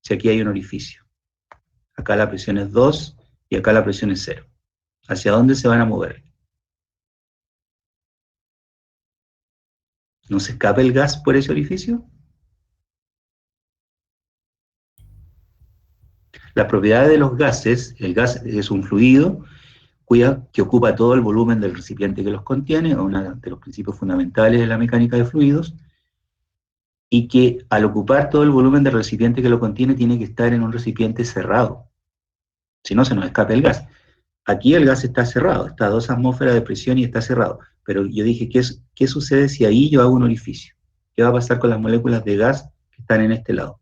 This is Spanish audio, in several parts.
si aquí hay un orificio? Acá la presión es 2 y acá la presión es 0. ¿Hacia dónde se van a mover? ¿No se escapa el gas por ese orificio? Las propiedades de los gases, el gas es un fluido que ocupa todo el volumen del recipiente que los contiene, uno de los principios fundamentales de la mecánica de fluidos, y que al ocupar todo el volumen del recipiente que lo contiene tiene que estar en un recipiente cerrado, si no se nos escapa el gas. Aquí el gas está cerrado, está a 2 atmósferas de presión y está cerrado, pero yo dije, ¿qué sucede si ahí yo hago un orificio? ¿Qué va a pasar con las moléculas de gas que están en este lado?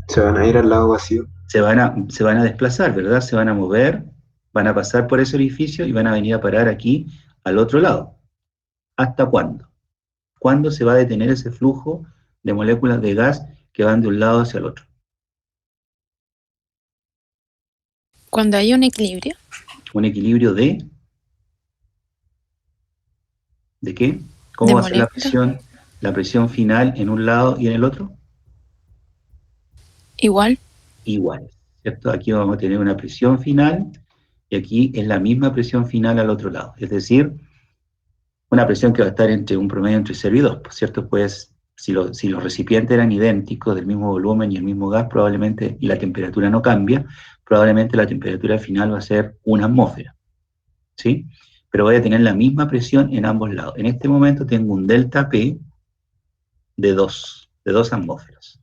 Se van a ir al lado vacío. Se van a desplazar, ¿verdad? Se van a mover, van a pasar por ese orificio y van a venir a parar aquí al otro lado. ¿Hasta cuándo? ¿Cuándo se va a detener ese flujo de moléculas de gas que van de un lado hacia el otro? Cuando hay un equilibrio. ¿Un equilibrio de qué? ¿Cómo De va a ser moléculas. la presión final en un lado y en el otro? Igual. Igual, ¿cierto? Aquí vamos a tener una presión final y aquí es la misma presión final al otro lado. Es decir, una presión que va a estar entre un promedio entre 0 y 2, ¿cierto? Pues si los recipientes eran idénticos, del mismo volumen y el mismo gas, probablemente, y la temperatura no cambia, probablemente la temperatura final va a ser 1 atmósfera, ¿sí? Pero voy a tener la misma presión en ambos lados. En este momento tengo un delta P de 2 atmósferas.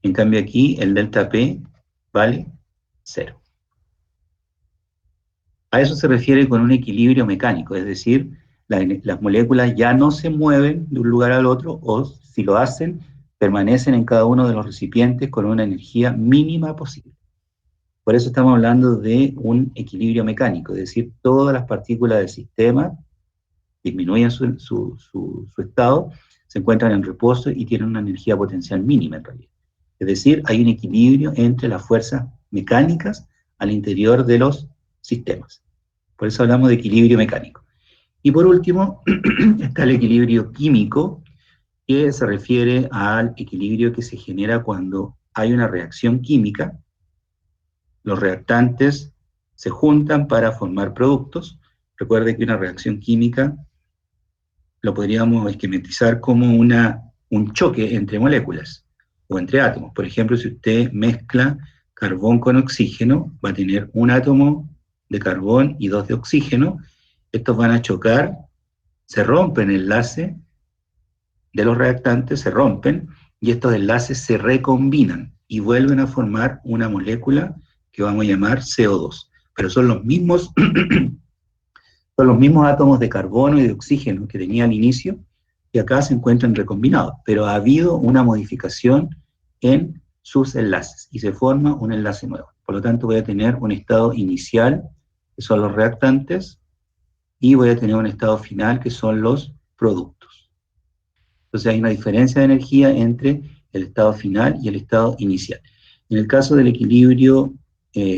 En cambio aquí el delta P vale 0. A eso se refiere con un equilibrio mecánico, es decir, las moléculas ya no se mueven de un lugar al otro, o si lo hacen, permanecen en cada uno de los recipientes con una energía mínima posible. Por eso estamos hablando de un equilibrio mecánico, es decir, todas las partículas del sistema disminuyen su estado, se encuentran en reposo y tienen una energía potencial mínima en realidad. Es decir, hay un equilibrio entre las fuerzas mecánicas al interior de los sistemas. Por eso hablamos de equilibrio mecánico. Y por último, está el equilibrio químico, que se refiere al equilibrio que se genera cuando hay una reacción química, los reactantes se juntan para formar productos. Recuerde que una reacción química lo podríamos esquematizar como un choque entre moléculas o entre átomos. Por ejemplo, si usted mezcla carbón con oxígeno, va a tener un átomo de carbón y 2 de oxígeno. Estos van a chocar, se rompen el enlace de los reactantes, se rompen, y estos enlaces se recombinan y vuelven a formar una molécula que vamos a llamar CO2. Pero son los mismos átomos de carbono y de oxígeno que tenía al inicio, y acá se encuentran recombinados, pero ha habido una modificación en sus enlaces y se forma un enlace nuevo. Por lo tanto, voy a tener un estado inicial, que son los reactantes, y voy a tener un estado final, que son los productos. Entonces hay una diferencia de energía entre el estado final y el estado inicial. En el caso del equilibrio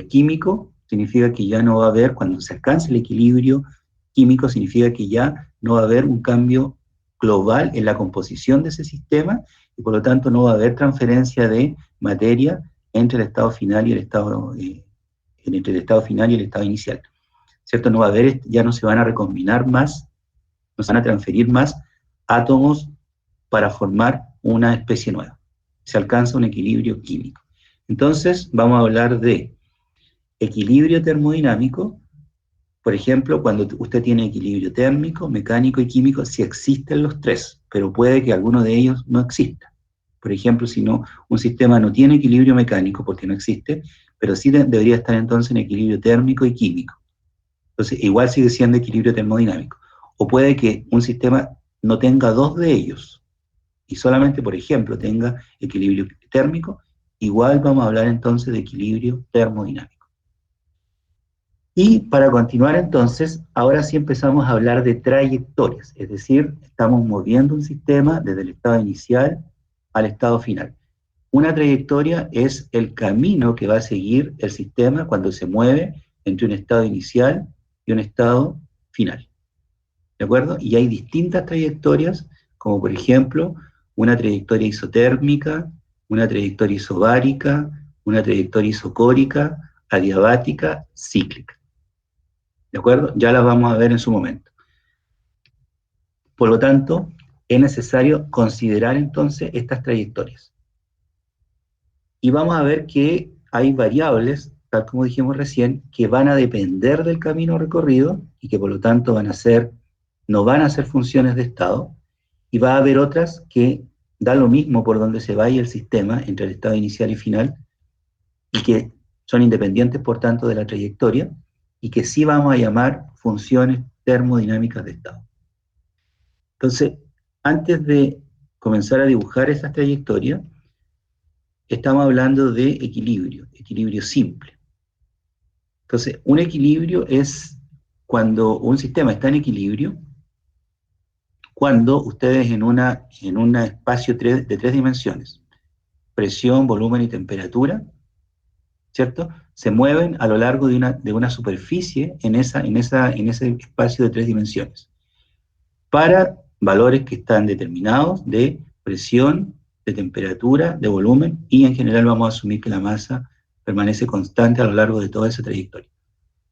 químico, significa que ya no va a haber, cuando se alcance el equilibrio químico, significa que ya no va a haber un cambio global en la composición de ese sistema, y por lo tanto no va a haber transferencia de materia entre el estado final y el estado, entre el estado final y el estado inicial. ¿Cierto? No va a haber, ya no se van a recombinar más, no se van a transferir más átomos para formar una especie nueva. Se alcanza un equilibrio químico. Entonces, vamos a hablar de equilibrio termodinámico. Por ejemplo, cuando usted tiene equilibrio térmico, mecánico y químico, si existen los tres, pero puede que alguno de ellos no exista. Por ejemplo, si no, un sistema no tiene equilibrio mecánico porque no existe, pero sí debería estar entonces en equilibrio térmico y químico. Entonces, igual sigue siendo equilibrio termodinámico. O puede que un sistema no tenga dos de ellos y solamente, por ejemplo, tenga equilibrio térmico, igual vamos a hablar entonces de equilibrio termodinámico. Y para continuar entonces, ahora sí empezamos a hablar de trayectorias, es decir, estamos moviendo un sistema desde el estado inicial al estado final. Una trayectoria es el camino que va a seguir el sistema cuando se mueve entre un estado inicial y un estado final. ¿De acuerdo? Y hay distintas trayectorias, como por ejemplo, una trayectoria isotérmica, una trayectoria isobárica, una trayectoria isocórica, adiabática, cíclica. ¿De acuerdo? Ya las vamos a ver en su momento. Por lo tanto, es necesario considerar entonces estas trayectorias. Y vamos a ver que hay variables, tal como dijimos recién, que van a depender del camino recorrido y que por lo tanto no van a ser funciones de estado, y va a haber otras que da lo mismo por donde se vaya el sistema entre el estado inicial y final, y que son independientes por tanto de la trayectoria, y que sí vamos a llamar funciones termodinámicas de estado. Entonces, antes de comenzar a dibujar esas trayectorias, estamos hablando de equilibrio simple. Entonces, un equilibrio es cuando un sistema está en equilibrio, cuando ustedes en un espacio de 3 dimensiones, presión, volumen y temperatura, ¿cierto?, se mueven a lo largo de una superficie en ese espacio de 3 dimensiones, para valores que están determinados de presión, de temperatura, de volumen, y en general vamos a asumir que la masa permanece constante a lo largo de toda esa trayectoria.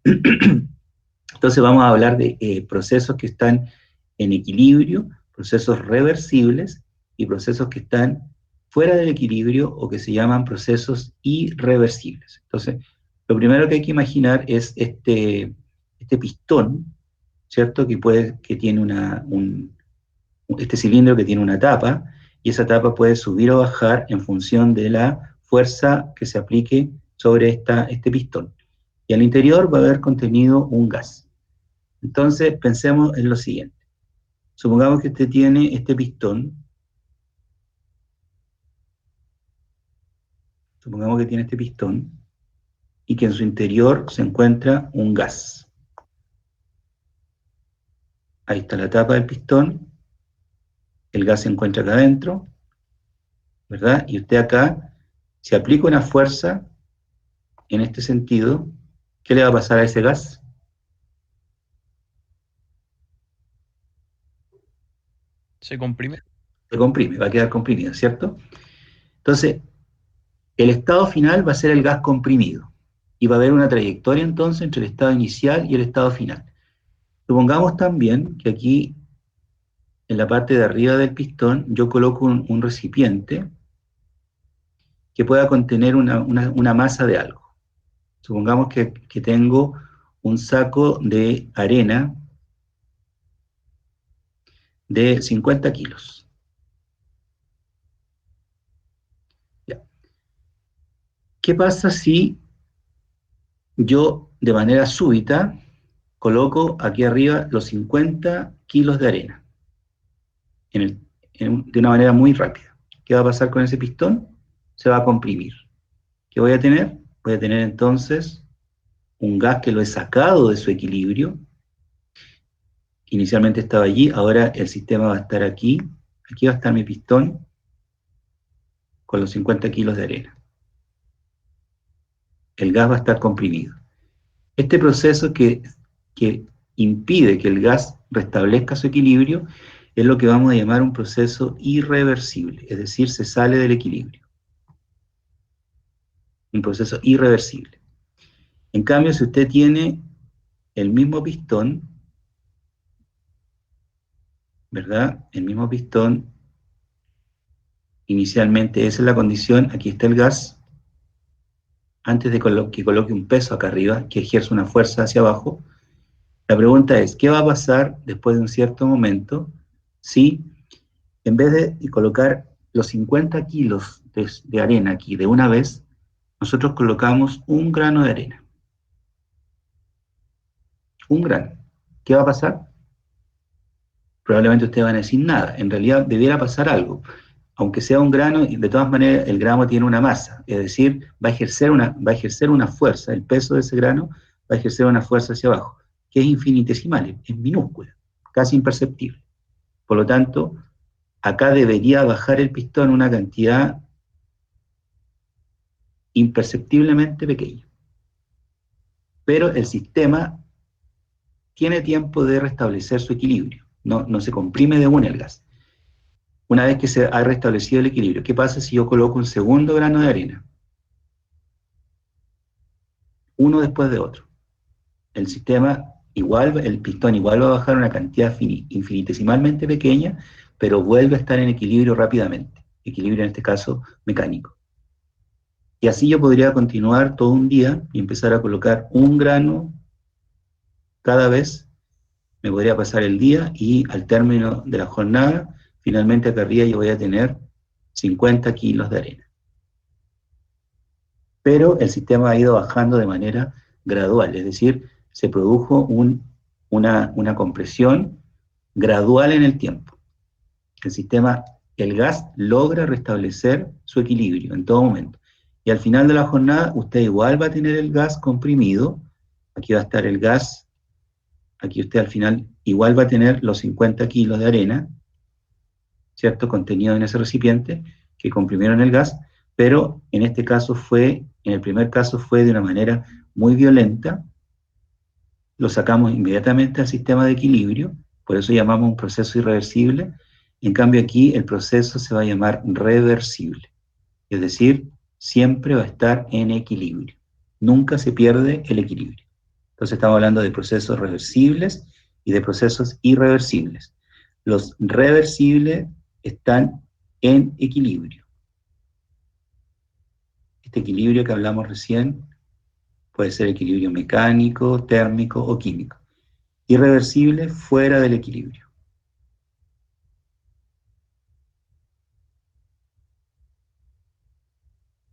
Entonces vamos a hablar de procesos que están en equilibrio, procesos reversibles y procesos que están fuera del equilibrio o que se llaman procesos irreversibles. Entonces, lo primero que hay que imaginar es este pistón, ¿cierto?, que tiene este cilindro que tiene una tapa, y esa tapa puede subir o bajar en función de la fuerza que se aplique sobre este pistón. Y al interior va a haber contenido un gas. Entonces, pensemos en lo siguiente. Supongamos que usted tiene este pistón. Supongamos que tiene este pistón y que en su interior se encuentra un gas. Ahí está la tapa del pistón. El gas se encuentra acá adentro, ¿verdad? Y usted acá, si aplica una fuerza en este sentido, ¿qué le va a pasar a ese gas? Se comprime. Se comprime, va a quedar comprimido, ¿cierto? Entonces, el estado final va a ser el gas comprimido, y va a haber una trayectoria entonces entre el estado inicial y el estado final. Supongamos también que aquí, en la parte de arriba del pistón, yo coloco un recipiente que pueda contener una masa de algo. Supongamos que tengo un saco de arena de 50 kilos. Ya. ¿Qué pasa si yo, de manera súbita, coloco aquí arriba los 50 kilos de arena de una manera muy rápida? ¿Qué va a pasar con ese pistón? Se va a comprimir. ¿Qué voy a tener? Voy a tener entonces un gas que lo he sacado de su equilibrio. Inicialmente estaba allí, ahora el sistema va a estar aquí. Aquí va a estar mi pistón con los 50 kilos de arena. El gas va a estar comprimido. Este proceso que impide que el gas restablezca su equilibrio es lo que vamos a llamar un proceso irreversible, es decir, se sale del equilibrio. Un proceso irreversible. En cambio, si usted tiene el mismo pistón, ¿verdad? El mismo pistón, inicialmente esa es la condición, aquí está el gas, antes de que coloque un peso acá arriba, que ejerce una fuerza hacia abajo. La pregunta es, ¿qué va a pasar después de un cierto momento si, en vez de colocar los 50 kilos de arena aquí de una vez, nosotros colocamos un grano de arena? Un grano. ¿Qué va a pasar? Probablemente ustedes van a decir nada. En realidad debiera pasar algo. Aunque sea un grano, y de todas maneras el grano tiene una masa, es decir, va a ejercer una fuerza, el peso de ese grano va a ejercer una fuerza hacia abajo, que es infinitesimal, es minúscula, casi imperceptible. Por lo tanto, acá debería bajar el pistón una cantidad imperceptiblemente pequeña. Pero el sistema tiene tiempo de restablecer su equilibrio, no se comprime de una el gas. Una vez que se ha restablecido el equilibrio, ¿qué pasa si yo coloco un segundo grano de arena? Uno después de otro. El sistema igual, el pistón igual va a bajar una cantidad infinitesimalmente pequeña, pero vuelve a estar en equilibrio rápidamente. Equilibrio en este caso mecánico. Y así yo podría continuar todo un día y empezar a colocar un grano cada vez. Me podría pasar el día y al término de la jornada, finalmente acá arriba yo voy a tener 50 kilos de arena. Pero el sistema ha ido bajando de manera gradual, es decir, se produjo una compresión gradual en el tiempo. El sistema, el gas logra restablecer su equilibrio en todo momento. Y al final de la jornada, usted igual va a tener el gas comprimido, aquí va a estar el gas, aquí usted al final igual va a tener los 50 kilos de arena, ¿cierto?, contenido en ese recipiente, que comprimieron el gas, pero en este caso en el primer caso fue de una manera muy violenta, lo sacamos inmediatamente al sistema de equilibrio, por eso llamamos un proceso irreversible. En cambio aquí el proceso se va a llamar reversible, es decir, siempre va a estar en equilibrio, nunca se pierde el equilibrio. Entonces estamos hablando de procesos reversibles y de procesos irreversibles. Los reversibles están en equilibrio. Este equilibrio que hablamos recién puede ser equilibrio mecánico, térmico o químico. Irreversible, fuera del equilibrio.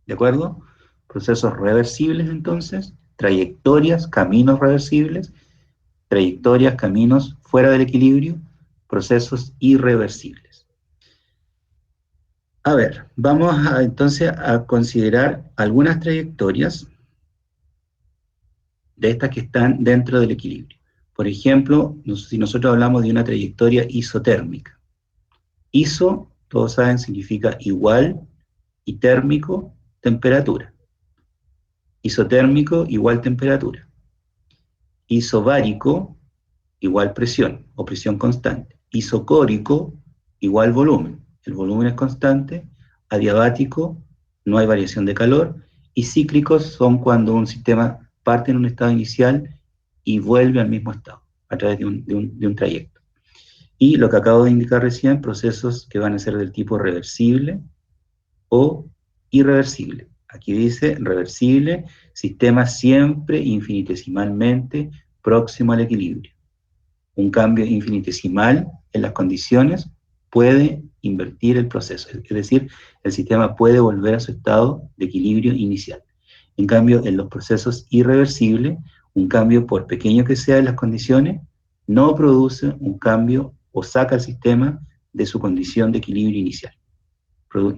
¿De acuerdo? Procesos reversibles, entonces, trayectorias, caminos reversibles, trayectorias, caminos fuera del equilibrio, procesos irreversibles. A ver, vamos entonces a considerar algunas trayectorias de estas que están dentro del equilibrio. Por ejemplo, si nosotros hablamos de una trayectoria isotérmica. Iso, todos saben, significa igual, y térmico, temperatura. Isotérmico, igual temperatura. Isobárico, igual presión o presión constante. Isocórico, igual volumen. El volumen es constante. Adiabático, no hay variación de calor. Y cíclicos son cuando un sistema parte en un estado inicial y vuelve al mismo estado a través de un trayecto. Y lo que acabo de indicar recién, procesos que van a ser del tipo reversible o irreversible. Aquí dice reversible, sistema siempre infinitesimalmente próximo al equilibrio. Un cambio infinitesimal en las condiciones puede invertir el proceso, es decir, el sistema puede volver a su estado de equilibrio inicial. En cambio, en los procesos irreversibles, un cambio, por pequeño que sea en las condiciones, no produce un cambio o saca al sistema de su condición de equilibrio inicial.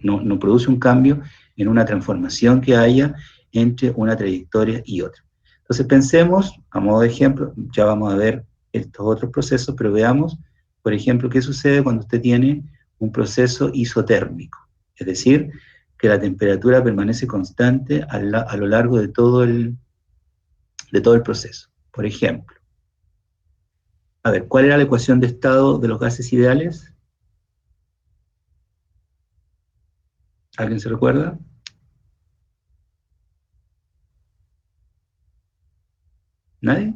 No produce un cambio en una transformación que haya entre una trayectoria y otra. Entonces pensemos, a modo de ejemplo, ya vamos a ver estos otros procesos, pero veamos, por ejemplo, qué sucede cuando usted tiene un proceso isotérmico, es decir, que la temperatura permanece constante a lo largo de todo el proceso. Por ejemplo, a ver, ¿cuál era la ecuación de estado de los gases ideales? ¿Alguien se recuerda? ¿Nadie?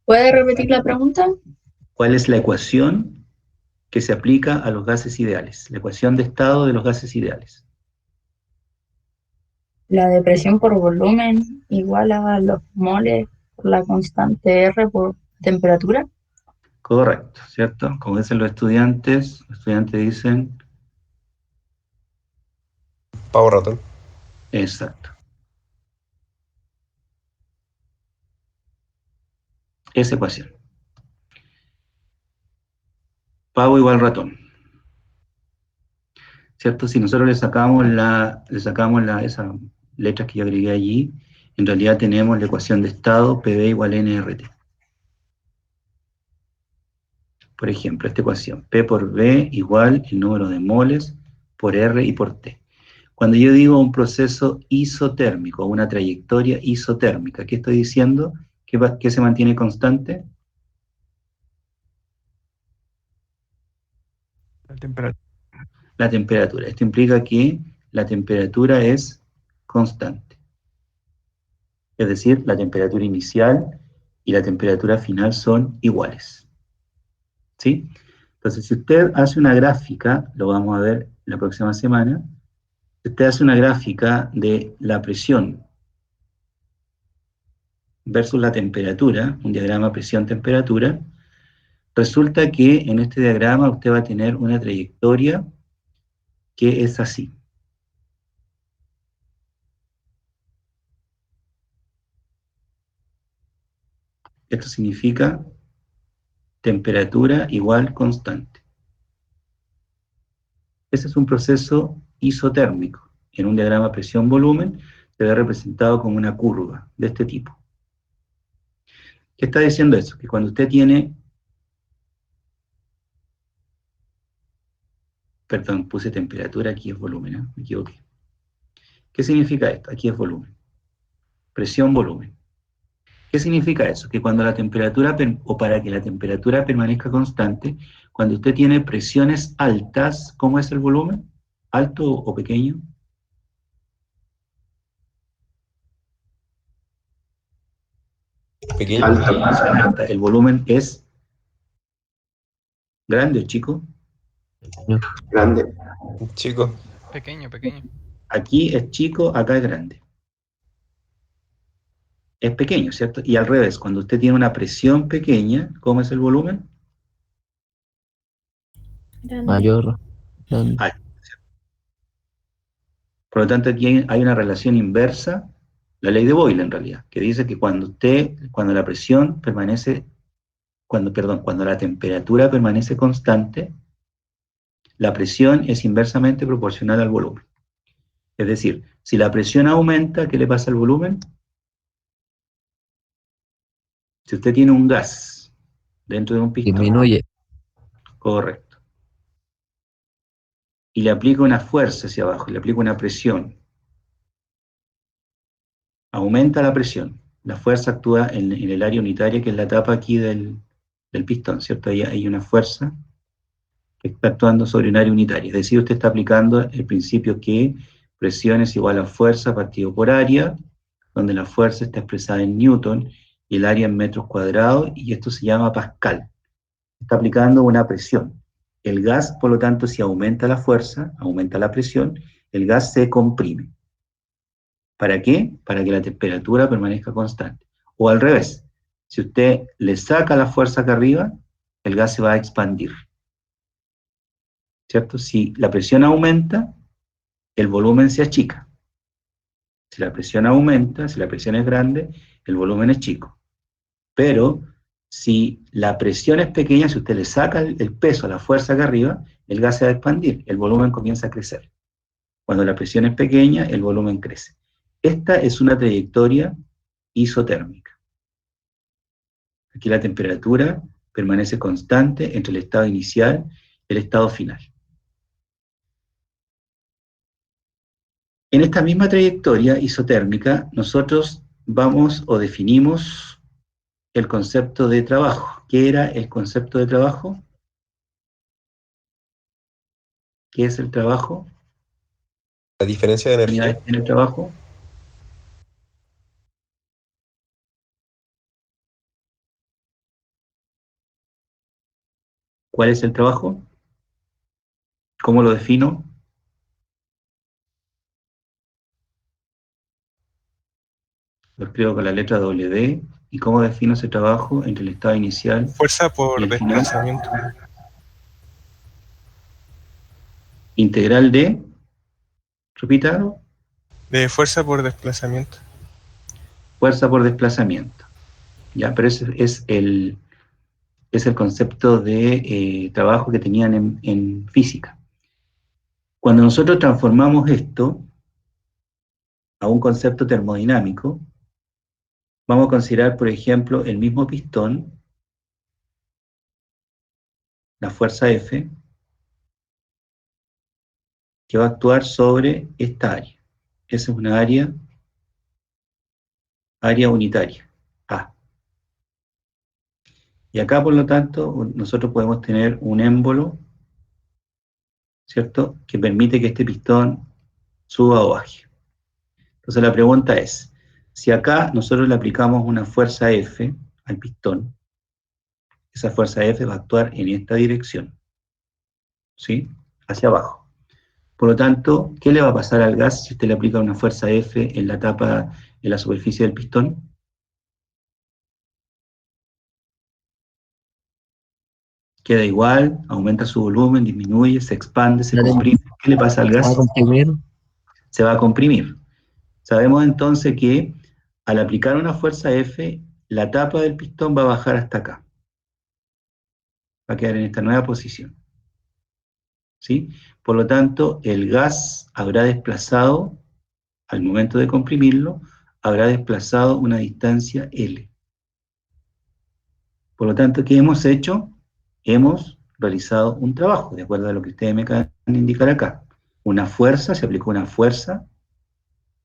¿Puede repetir la pregunta? ¿Cuál es la ecuación que se aplica a los gases ideales? La ecuación de estado de los gases ideales. La de presión por volumen igual a los moles por la constante R por temperatura. Correcto, ¿cierto? Como dicen los estudiantes dicen, Pavo ratón. exacto. Esa ecuación. Pavo igual ratón. ¿Cierto? Si nosotros le sacamos esas letras que yo agregué allí, en realidad tenemos la ecuación de estado PV igual NRT. Por ejemplo, esta ecuación, P por V igual el número de moles por R y por T. Cuando yo digo un proceso isotérmico, una trayectoria isotérmica, ¿qué estoy diciendo? ¿Qué se mantiene constante? Temperatura. La temperatura. Esto implica que la temperatura es constante. Es decir, la temperatura inicial y la temperatura final son iguales. ¿Sí? Entonces, si usted hace una gráfica, lo vamos a ver la próxima semana, si usted hace una gráfica de la presión versus la temperatura, un diagrama presión-temperatura, resulta que en este diagrama usted va a tener una trayectoria que es así. Esto significa temperatura igual constante. Ese es un proceso isotérmico. En un diagrama presión-volumen se ve representado como una curva de este tipo. ¿Qué está diciendo eso? Que cuando usted tiene... Perdón, puse temperatura, aquí es volumen, ¿eh? Me equivoqué. ¿Qué significa esto? Aquí es volumen. Presión-volumen. ¿Qué significa eso? Que cuando la temperatura, o para que la temperatura permanezca constante, cuando usted tiene presiones altas, ¿cómo es el volumen? ¿Alto o pequeño? Pequeño. Alta. El volumen es grande o chico. Grande. Chico. Pequeño, pequeño. Aquí es chico, acá es grande. Es pequeño, ¿cierto? Y al revés, cuando usted tiene una presión pequeña, ¿cómo es el volumen? Mayor. Grande. Alto. Por lo tanto, aquí hay una relación inversa, la ley de Boyle en realidad, que dice que cuando la presión permanece, cuando la temperatura permanece constante, la presión es inversamente proporcional al volumen. Es decir, si la presión aumenta, ¿qué le pasa al volumen? Si usted tiene un gas dentro de un pistón, Disminuye. correcto, y le aplica una fuerza hacia abajo, y le aplica una presión, aumenta la presión, la fuerza actúa en el área unitaria, que es la tapa aquí del pistón, ¿cierto? Ahí hay una fuerza que está actuando sobre un área unitaria. Es decir, usted está aplicando el principio que presión es igual a fuerza partido por área, donde la fuerza está expresada en Newton y el área en metros cuadrados, y esto se llama Pascal. Está aplicando una presión. El gas, por lo tanto, si aumenta la fuerza, aumenta la presión, el gas se comprime. ¿Para qué? Para que la temperatura permanezca constante. O al revés, si usted le saca la fuerza acá arriba, el gas se va a expandir. ¿Cierto? Si la presión aumenta, el volumen se achica. Si la presión aumenta, si la presión es grande, el volumen es chico. Pero si la presión es pequeña, si usted le saca el peso, la fuerza acá arriba, el gas se va a expandir, el volumen comienza a crecer. Cuando la presión es pequeña, el volumen crece. Esta es una trayectoria isotérmica. Aquí la temperatura permanece constante entre el estado inicial y el estado final. En esta misma trayectoria isotérmica, nosotros vamos o definimos el concepto de trabajo. ¿Qué era el concepto de trabajo? ¿Qué es el trabajo? La diferencia de energía. ¿En el trabajo? ¿Cuál es el trabajo? ¿Cómo lo defino? Lo escribo con la letra W. ¿Y cómo defino ese trabajo entre el estado inicial Fuerza y por el final? desplazamiento. Integral de, repítalo, De fuerza por desplazamiento. fuerza por desplazamiento. Ya, pero ese es el concepto de trabajo que tenían en física. Cuando nosotros transformamos esto a un concepto termodinámico, vamos a considerar, por ejemplo, el mismo pistón, la fuerza F, que va a actuar sobre esta área. Esa es una área unitaria, A. Y acá, por lo tanto, nosotros podemos tener un émbolo ¿cierto?, que permite que este pistón suba o baje. Entonces la pregunta es, si acá nosotros le aplicamos una fuerza F al pistón, esa fuerza F va a actuar en esta dirección, ¿sí?, hacia abajo. Por lo tanto, ¿qué le va a pasar al gas si usted le aplica una fuerza F en la tapa, en la superficie del pistón? Queda igual, aumenta su volumen, disminuye, se expande, se comprime. ¿Qué le pasa al ¿Se va a gas? comprimir? Se va a comprimir. Sabemos entonces que al aplicar una fuerza F, la tapa del pistón va a bajar hasta acá. Va a quedar en esta nueva posición, ¿sí? Por lo tanto, el gas habrá desplazado, al momento de comprimirlo, habrá desplazado una distancia L. Por lo tanto, ¿qué hemos hecho? Hemos realizado un trabajo, de acuerdo a lo que ustedes me acaban de indicar acá. Una fuerza, se aplicó una fuerza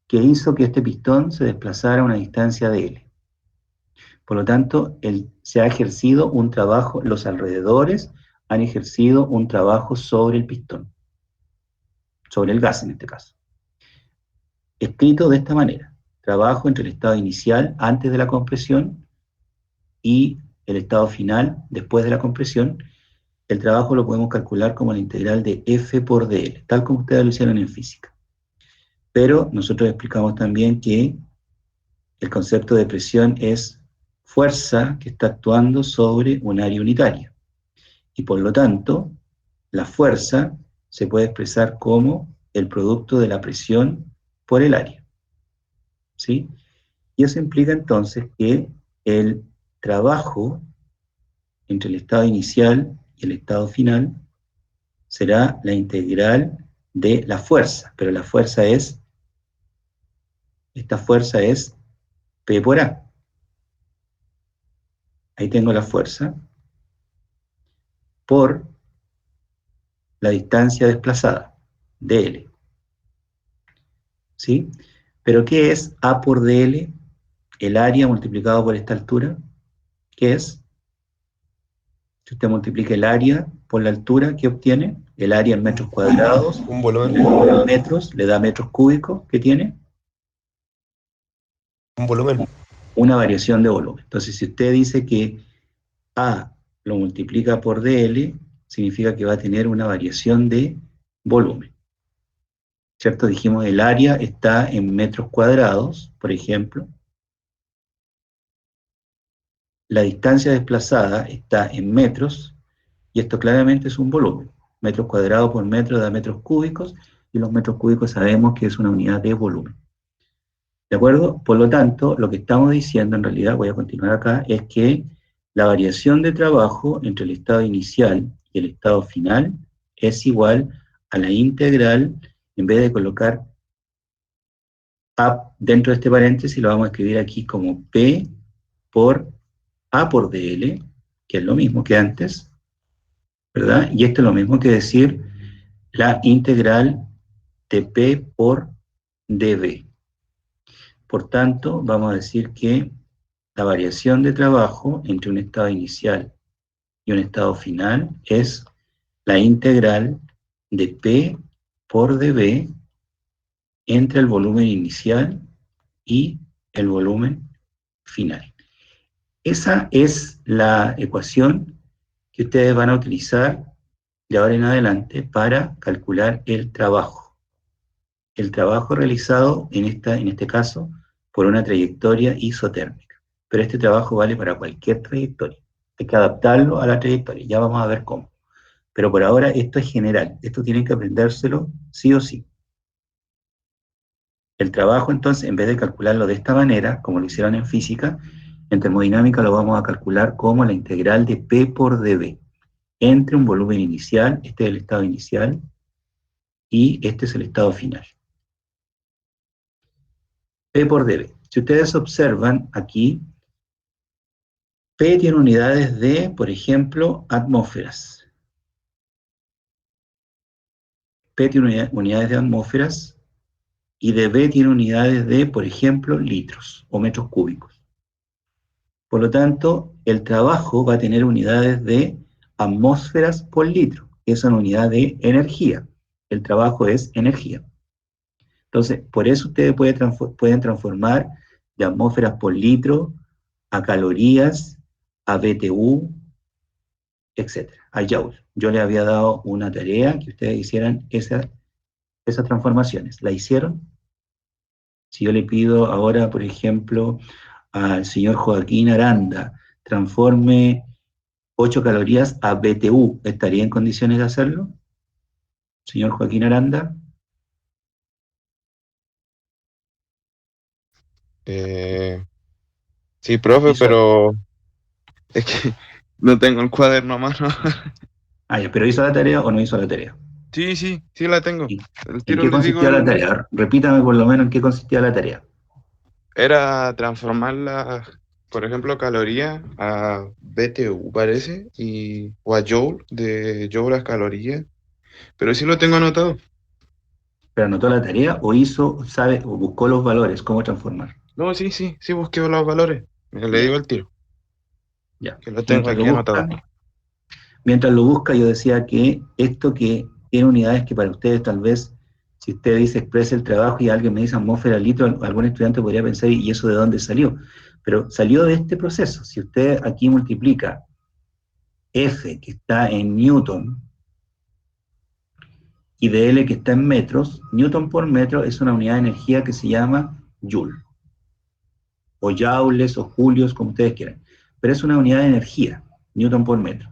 que hizo que este pistón se desplazara a una distancia de L. Por lo tanto, se ha ejercido un trabajo, los alrededores han ejercido un trabajo sobre el pistón, sobre el gas en este caso. Escrito de esta manera: trabajo entre el estado inicial antes de la compresión y el estado final después de la compresión. El trabajo lo podemos calcular como la integral de F por dl, tal como ustedes lo hicieron en física. Pero nosotros explicamos también que el concepto de presión es fuerza que está actuando sobre un área unitaria. Y por lo tanto, la fuerza se puede expresar como el producto de la presión por el área, ¿sí? Y eso implica entonces que el trabajo entre el estado inicial y el estado final será la integral de la fuerza, pero la fuerza es, esta fuerza es P por A. Ahí tengo la fuerza por la distancia desplazada, dl. ¿Sí? Pero ¿qué es A por dl? El área multiplicado por esta altura. ¿Qué es? Si usted multiplica el área por la altura, ¿qué obtiene? El área en metros cuadrados. Un volumen. En metros, le da metros cúbicos. ¿Qué tiene? Un volumen. Una variación de volumen. Entonces, si usted dice que A lo multiplica por dl, significa que va a tener una variación de volumen. ¿Cierto? Dijimos el área está en metros cuadrados, por ejemplo. La distancia desplazada está en metros, y esto claramente es un volumen. Metros cuadrados por metro da metros cúbicos, y los metros cúbicos sabemos que es una unidad de volumen. ¿De acuerdo? Por lo tanto, lo que estamos diciendo, en realidad, voy a continuar acá, es que la variación de trabajo entre el estado inicial y el estado final es igual a la integral, en vez de colocar A dentro de este paréntesis, lo vamos a escribir aquí como P por A por dl, que es lo mismo que antes, ¿verdad? Y esto es lo mismo que decir la integral de P por dv. Por tanto, vamos a decir que la variación de trabajo entre un estado inicial y un estado final es la integral de P por dv entre el volumen inicial y el volumen final. Esa es la ecuación que ustedes van a utilizar de ahora en adelante para calcular el trabajo. El trabajo realizado en este caso por una trayectoria isotérmica. Pero este trabajo vale para cualquier trayectoria. Hay que adaptarlo a la trayectoria. Ya vamos a ver cómo. Pero por ahora esto es general. Esto tienen que aprendérselo sí o sí. El trabajo, entonces, en vez de calcularlo de esta manera, como lo hicieron en física, en termodinámica lo vamos a calcular como la integral de P por dv entre un volumen inicial, este es el estado inicial, y este es el estado final. P por dv. Si ustedes observan aquí, P tiene unidades de, por ejemplo, atmósferas. P tiene unidades de atmósferas y dv tiene unidades de, por ejemplo, litros o metros cúbicos. Por lo tanto, el trabajo va a tener unidades de atmósferas por litro, que son unidades de energía. El trabajo es energía. Entonces, por eso ustedes pueden transformar de atmósferas por litro a calorías, a BTU, etcétera, a Joule. Yo les había dado una tarea que ustedes hicieran esas transformaciones. ¿La hicieron? Si yo le pido ahora, por ejemplo, al señor Joaquín Aranda, transforme 8 calorías a BTU, ¿estaría en condiciones de hacerlo? Señor Joaquín Aranda. Sí, profe, Hizo- pero es que no tengo el cuaderno a mano. ya, ¿pero hizo la tarea o no hizo la tarea? Sí, sí, sí la tengo. ¿Y El en tiro qué le digo consistía la el... tarea? Repítame por lo menos en qué consistía la tarea. Era transformar las, por ejemplo, calorías a BTU, parece, o a Joule, de Joule a calorías. Pero sí lo tengo anotado. ¿Pero anotó la tarea o sabe, o buscó los valores, cómo transformar? No, sí, sí, sí busqué los valores. Le Ya, digo el tiro, ya. que lo tengo Mientras lo aquí anotado. busca, mientras lo busca, yo decía que esto que tiene unidades que para ustedes tal vez, si usted dice expresa el trabajo y alguien me dice atmósfera litro, algún estudiante podría pensar, ¿y eso de dónde salió? Pero salió de este proceso. Si usted aquí multiplica F, que está en Newton, y dl, que está en metros, Newton por metro es una unidad de energía que se llama Joule, o joules, o julios, como ustedes quieran. Pero es una unidad de energía, Newton por metro.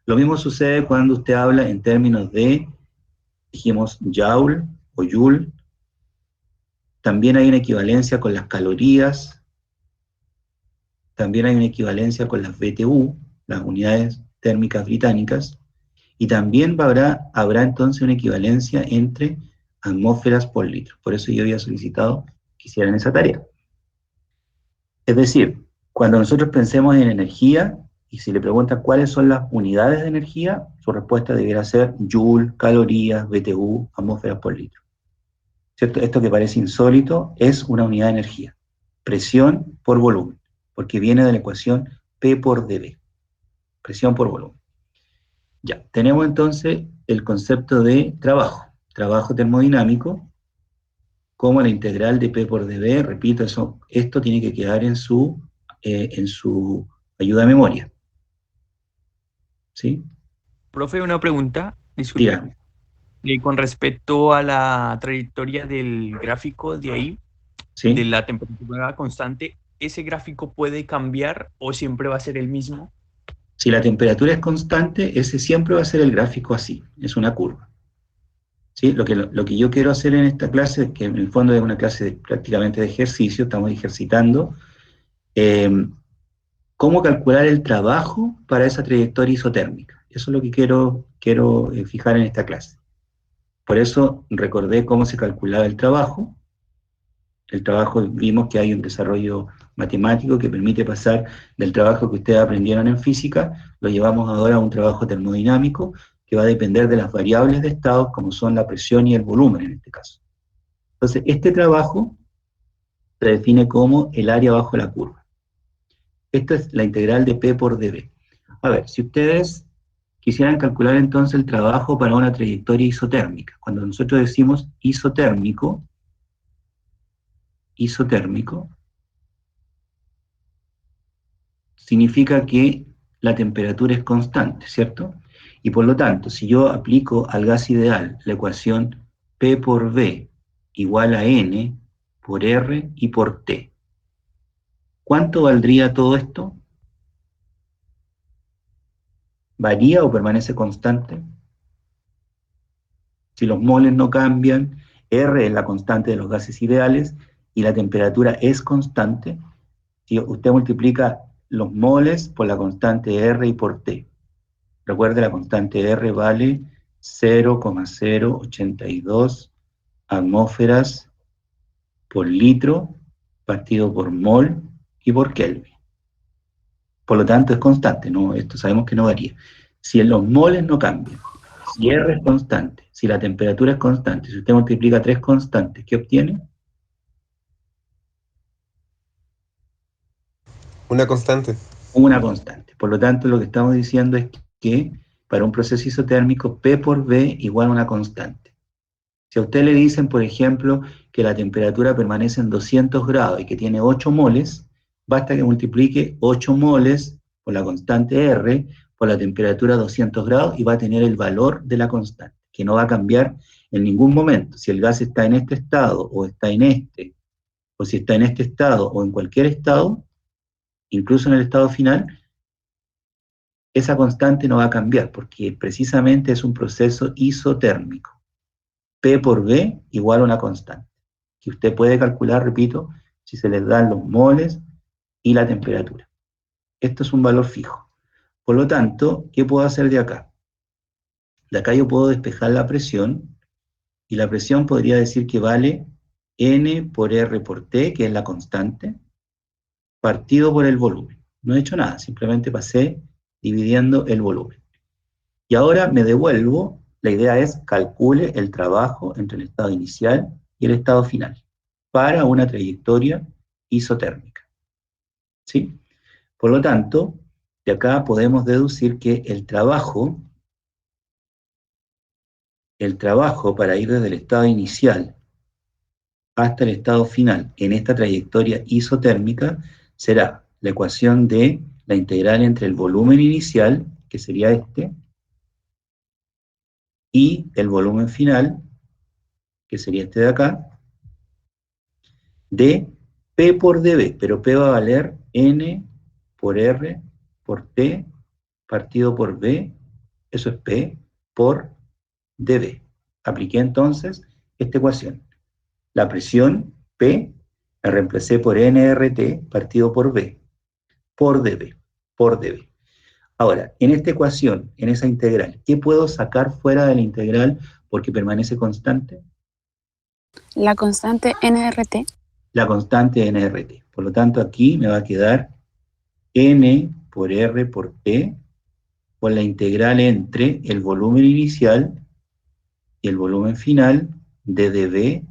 Lo mismo sucede cuando usted habla en términos de, dijimos, joule o joule. También hay una equivalencia con las calorías, también hay una equivalencia con las BTU, las unidades térmicas británicas, y también habrá entonces una equivalencia entre atmósferas por litro. Por eso yo había solicitado que hicieran esa tarea. Es decir, cuando nosotros pensemos en energía, y si le preguntan cuáles son las unidades de energía, su respuesta debiera ser joule, calorías, BTU, atmósferas por litro. ¿Cierto? Esto que parece insólito es una unidad de energía. Presión por volumen, porque viene de la ecuación P por dB. Presión por volumen. Ya, tenemos entonces el concepto de trabajo termodinámico, como la integral de P por dB. Repito, esto tiene que quedar en su ayuda a memoria. ¿Sí? Profe, una pregunta, disculpe. Dígame. Con respecto a la trayectoria del gráfico de ahí, de ¿Sí? la temperatura constante, ¿ese gráfico puede cambiar o siempre va a ser el mismo? Si la temperatura es constante, ese siempre va a ser el gráfico así, es una curva. ¿Sí? Lo que yo quiero hacer en esta clase, que en el fondo es una clase prácticamente de ejercicio, estamos ejercitando, cómo calcular el trabajo para esa trayectoria isotérmica. Eso es lo que quiero fijar en esta clase. Por eso recordé cómo se calculaba el trabajo. El trabajo, vimos que hay un desarrollo matemático que permite pasar del trabajo que ustedes aprendieron en física, lo llevamos ahora a un trabajo termodinámico que va a depender de las variables de estado, como son la presión y el volumen en este caso. Entonces, este trabajo se define como el área bajo la curva. Esta es la integral de P por dB. A ver, si ustedes quisieran calcular entonces el trabajo para una trayectoria isotérmica, cuando nosotros decimos isotérmico, significa que la temperatura es constante, ¿cierto? Y por lo tanto, si yo aplico al gas ideal la ecuación P por V igual a N por R y por T, ¿cuánto valdría todo esto? ¿Varía o permanece constante? Si los moles no cambian, R es la constante de los gases ideales y la temperatura es constante, si usted multiplica los moles por la constante R y por T. Recuerde, la constante R vale 0,082 atmósferas por litro partido por mol y por Kelvin. Por lo tanto, es constante, ¿no? Esto sabemos que no varía. Si los moles no cambian, si R es constante, si la temperatura es constante, si usted multiplica tres constantes, ¿qué obtiene? Una constante. Una constante. Por lo tanto, lo que estamos diciendo es que para un proceso isotérmico, P por V igual a una constante. Si a usted le dicen, por ejemplo, que la temperatura permanece en 200 grados y que tiene 8 moles, basta que multiplique 8 moles por la constante R por la temperatura 200 grados y va a tener el valor de la constante, que no va a cambiar en ningún momento. Si el gas está en este estado o está en este, o si está en este estado o en cualquier estado, incluso en el estado final, esa constante no va a cambiar, porque precisamente es un proceso isotérmico. P por V igual a una constante, que usted puede calcular, repito, si se les dan los moles y la temperatura. Esto es un valor fijo. Por lo tanto, ¿qué puedo hacer de acá? De acá yo puedo despejar la presión, y la presión podría decir que vale N por R por T, que es la constante, partido por el volumen. No he hecho nada, simplemente pasé dividiendo el volumen. Y ahora me devuelvo, la idea es calcule el trabajo entre el estado inicial y el estado final, para una trayectoria isotérmica. ¿Sí? Por lo tanto, de acá podemos deducir que el trabajo para ir desde el estado inicial hasta el estado final en esta trayectoria isotérmica será la ecuación de la integral entre el volumen inicial, que sería este, y el volumen final, que sería este de acá, de P por dV, pero P va a valer N por R por T partido por V, eso es P por dV. Apliqué entonces esta ecuación. La presión P la reemplacé por nRT partido por V, por dV. Ahora, en esta ecuación, en esa integral, ¿qué puedo sacar fuera de la integral porque permanece constante? La constante nRT. La constante nRT. Por lo tanto, aquí me va a quedar N por R por T por la integral entre el volumen inicial y el volumen final de dV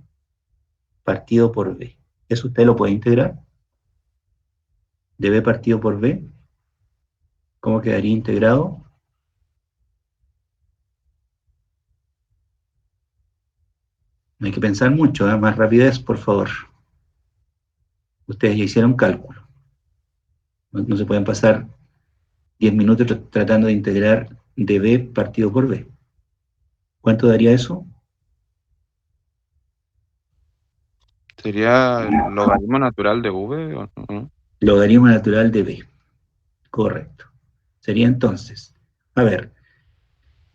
partido por V. ¿Eso usted lo puede integrar? dV partido por V. ¿Cómo quedaría integrado? No hay que pensar mucho, ¿eh? Más rapidez, por favor. Ustedes ya hicieron cálculo. No se pueden pasar 10 minutos tratando de integrar dV partido por V. ¿Cuánto daría eso? ¿Sería el logaritmo natural de V o no? Logaritmo natural de V. Correcto. Sería entonces, a ver,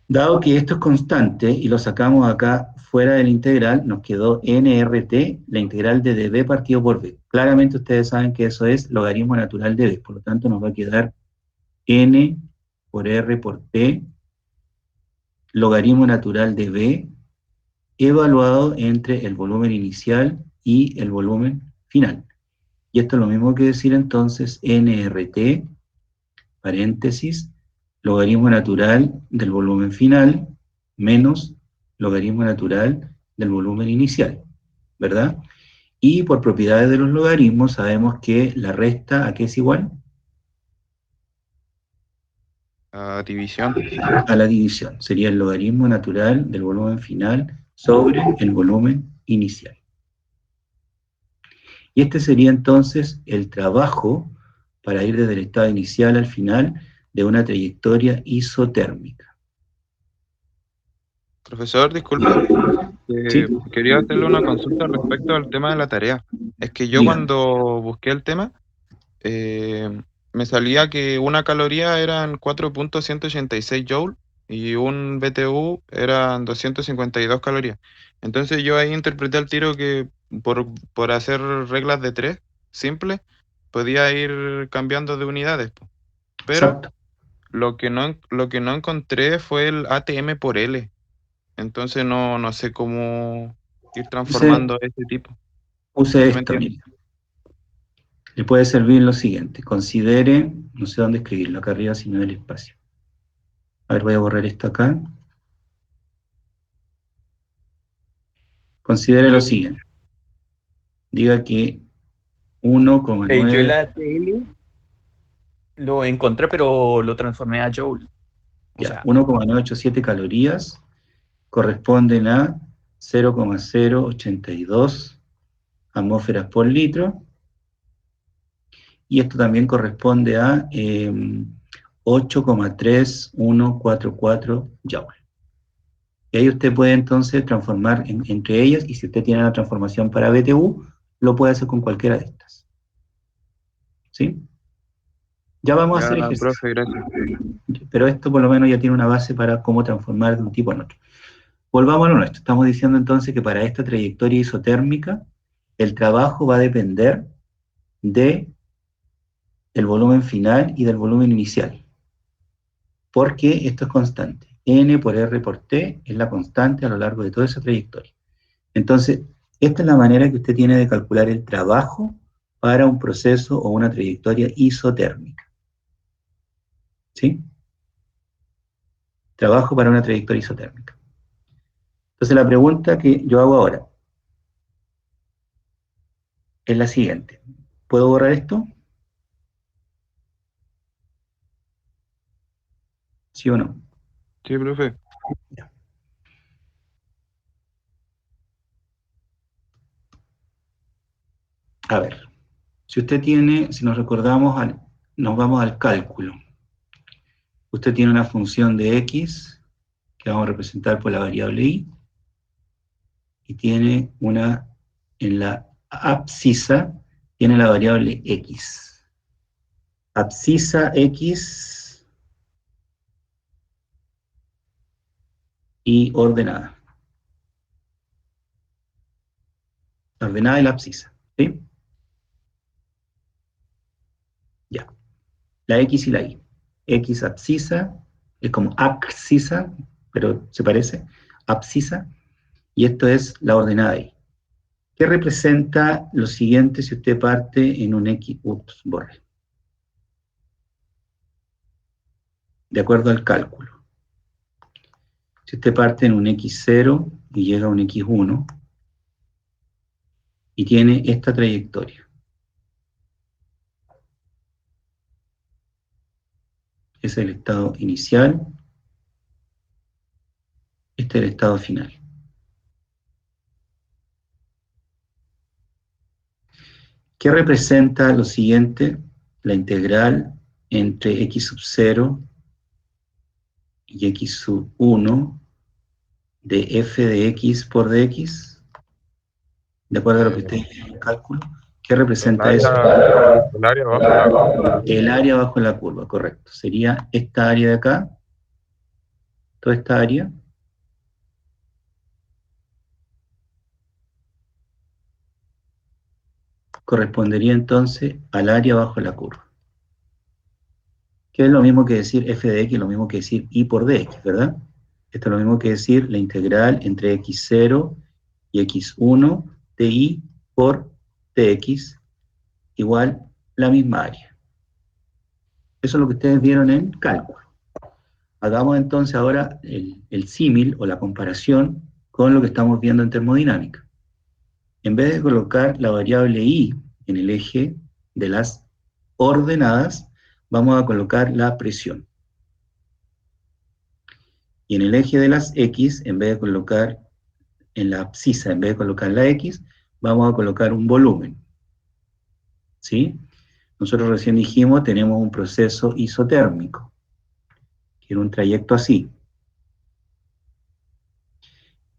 dado que esto es constante y lo sacamos acá fuera de la integral, nos quedó nRT, la integral de dV partido por V. Claramente ustedes saben que eso es logaritmo natural de V, por lo tanto nos va a quedar N por R por T, logaritmo natural de V, evaluado entre el volumen inicial y el volumen final. Y esto es lo mismo que decir entonces nRT, paréntesis, logaritmo natural del volumen final, menos logaritmo natural del volumen inicial, ¿verdad? Y por propiedades de los logaritmos sabemos que la resta, ¿a qué es igual? A división. A la división. Sería el logaritmo natural del volumen final sobre el volumen inicial. Y este sería entonces el trabajo para ir desde el estado inicial al final de una trayectoria isotérmica. Profesor, disculpe, ¿Sí? quería hacerle una consulta respecto al tema de la tarea. Es que yo Dígame. cuando busqué el tema, me salía que una caloría eran 4.186 joules y un BTU eran 252 calorías. Entonces yo ahí interpreté al tiro que por hacer reglas de 3 simples, podía ir cambiando de unidades, po. Pero Exacto. lo que no encontré fue el ATM por L. Entonces no sé cómo ir transformando ese tipo. Use ¿Sí me esto, entiende? mire. Le puede servir lo siguiente. Considere, no sé dónde escribirlo, acá arriba, sino en el espacio. A ver, voy a borrar esto acá. Considere lo siguiente. Diga que Yo 1,9... el ATL lo encontré, pero lo transformé a Joule. O Ya, sea, 1,987 calorías corresponden a 0,082 atmósferas por litro, y esto también corresponde a 8,3144 joules. Y ahí usted puede entonces transformar entre ellas, y si usted tiene la transformación para BTU, lo puede hacer con cualquiera de estas. ¿Sí? Ya vamos a hacer Ya, ejercicio. profe, gracias. Pero esto por lo menos ya tiene una base para cómo transformar de un tipo en otro. Volvamos a lo nuestro. Estamos diciendo entonces que para esta trayectoria isotérmica, el trabajo va a depender del volumen final y del volumen inicial. Porque esto es constante. N por R por T es la constante a lo largo de toda esa trayectoria. Entonces, esta es la manera que usted tiene de calcular el trabajo para un proceso o una trayectoria isotérmica. ¿Sí? Trabajo para una trayectoria isotérmica. Entonces, la pregunta que yo hago ahora es la siguiente. ¿Puedo borrar esto? ¿Sí o no? Sí, profe. A ver, si usted tiene, si nos recordamos, nos vamos al cálculo. Usted tiene una función de x, que vamos a representar por la variable y tiene una, en la abscisa, tiene la variable x. Abscisa x y ordenada. La ordenada y la abscisa, ¿sí? Ya. La x y la y. X abscisa, es como abscisa, pero se parece, abscisa, y esto es la ordenada y. ¿Qué representa lo siguiente si usted parte en un x? Ups, borre. De acuerdo al cálculo. Si usted parte en un x0 y llega a un x1 y tiene esta trayectoria. Ese es el estado inicial. Este es el estado final. ¿Qué representa lo siguiente? La integral entre x sub 0 y x sub 1 de f de x por dx, de acuerdo a lo que usted dice en el cálculo. ¿Qué representa eso? El área abajo de la curva. El área bajo la curva, correcto. Sería esta área de acá, toda esta área, correspondería entonces al área bajo la curva. Que es lo mismo que decir f de x, lo mismo que decir y por dx, ¿verdad? Esto es lo mismo que decir la integral entre x0 y x1 de y por dx igual la misma área. Eso es lo que ustedes vieron en cálculo. Hagamos entonces ahora el símil o la comparación con lo que estamos viendo en termodinámica. En vez de colocar la variable y en el eje de las ordenadas, vamos a colocar la presión. Y en el eje de las x, en vez de colocar en la abscisa, en vez de colocar la x, vamos a colocar un volumen. ¿Sí? Nosotros recién dijimos, tenemos un proceso isotérmico, que era un trayecto así.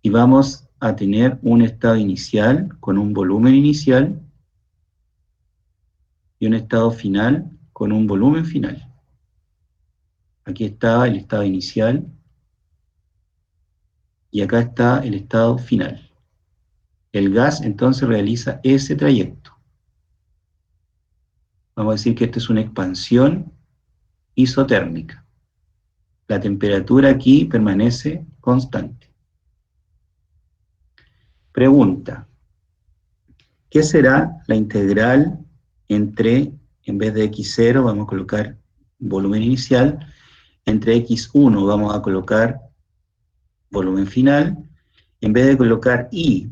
Y vamos a tener un estado inicial con un volumen inicial y un estado final con un volumen final. Aquí está el estado inicial y acá está el estado final. El gas entonces realiza ese trayecto. Vamos a decir que esto es una expansión isotérmica. La temperatura aquí permanece constante. Pregunta: ¿qué será la integral entre, en vez de x0 vamos a colocar volumen inicial, entre x1 vamos a colocar volumen final, en vez de colocar y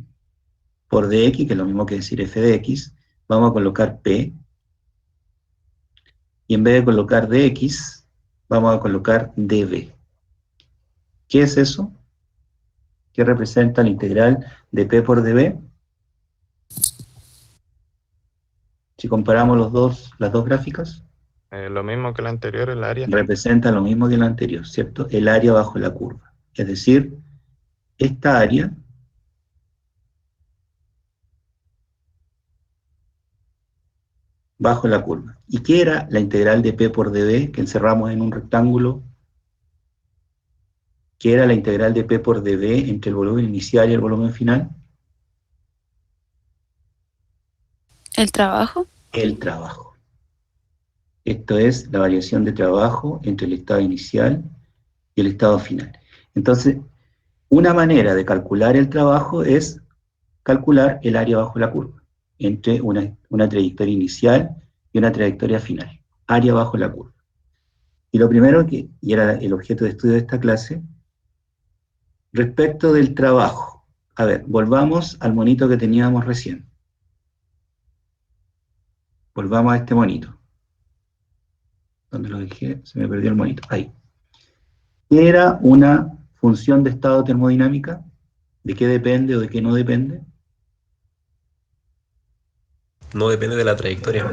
por dx, que es lo mismo que decir f de x, vamos a colocar p, y en vez de colocar dx, vamos a colocar dv. ¿Qué es eso? ¿Qué representa la integral de P por dB? Si comparamos las dos gráficas, Lo mismo que la anterior, el área. representa lo mismo que la anterior, ¿cierto? El área bajo la curva. Es decir, esta área bajo la curva. ¿Y qué era la integral de P por dB que encerramos en un rectángulo? ¿Qué era la integral de P por dB entre el volumen inicial y el volumen final? ¿El trabajo? El trabajo. Esto es la variación de trabajo entre el estado inicial y el estado final. Entonces, una manera de calcular el trabajo es calcular el área bajo la curva, entre una trayectoria inicial y una trayectoria final. Área bajo la curva. Y lo primero y era el objeto de estudio de esta clase, respecto del trabajo. A ver, volvamos al monito que teníamos recién. Volvamos a este monito. ¿Dónde lo dejé? Se me perdió el monito. Ahí. ¿Qué era una función de estado termodinámica? ¿De qué depende o de qué no depende? No depende de la trayectoria.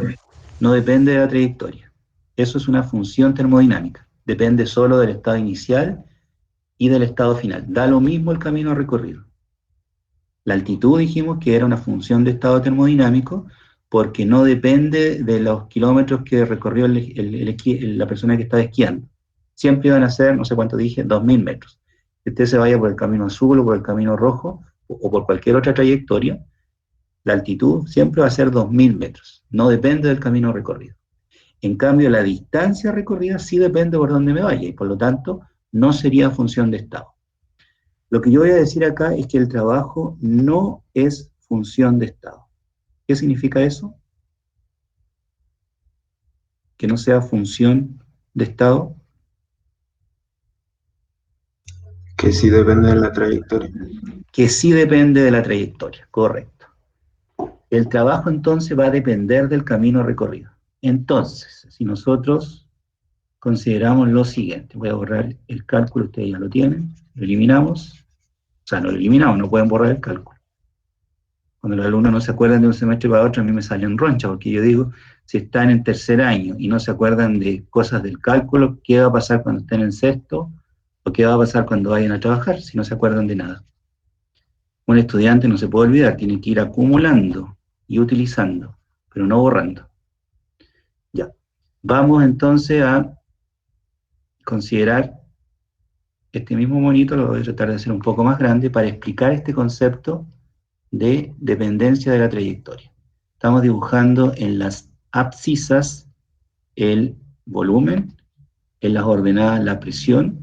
No depende de la trayectoria. Eso es una función termodinámica. Depende solo del estado inicial y del estado final. Da lo mismo el camino recorrido. La altitud dijimos que era una función de estado termodinámico porque no depende de los kilómetros que recorrió la persona que estaba esquiando. Siempre iban a ser, no sé cuánto dije, 2000 metros. Que usted se vaya por el camino azul o por el camino rojo o por cualquier otra trayectoria, la altitud siempre va a ser 2000 metros. No depende del camino recorrido. En cambio, la distancia recorrida sí depende por dónde me vaya y por lo tanto no sería función de estado. Lo que yo voy a decir acá es que el trabajo no es función de estado. ¿Qué significa eso? Que no sea función de estado. Que sí depende de la trayectoria. Que sí depende de la trayectoria, correcto. El trabajo entonces va a depender del camino recorrido. Entonces, si nosotros consideramos lo siguiente, voy a borrar el cálculo, ustedes ya lo tienen, lo eliminamos, o sea, no lo eliminamos, no pueden borrar el cálculo. Cuando los alumnos no se acuerdan de un semestre para otro, a mí me salen ronchas, porque yo digo, si están en tercer año y no se acuerdan de cosas del cálculo, ¿qué va a pasar cuando estén en sexto? ¿O qué va a pasar cuando vayan a trabajar si no se acuerdan de nada? Un estudiante no se puede olvidar, tiene que ir acumulando y utilizando, pero no borrando. Ya. Vamos entonces a considerar este mismo monito, lo voy a tratar de hacer un poco más grande para explicar este concepto de dependencia de la trayectoria. Estamos dibujando en las abscisas el volumen, en las ordenadas la presión,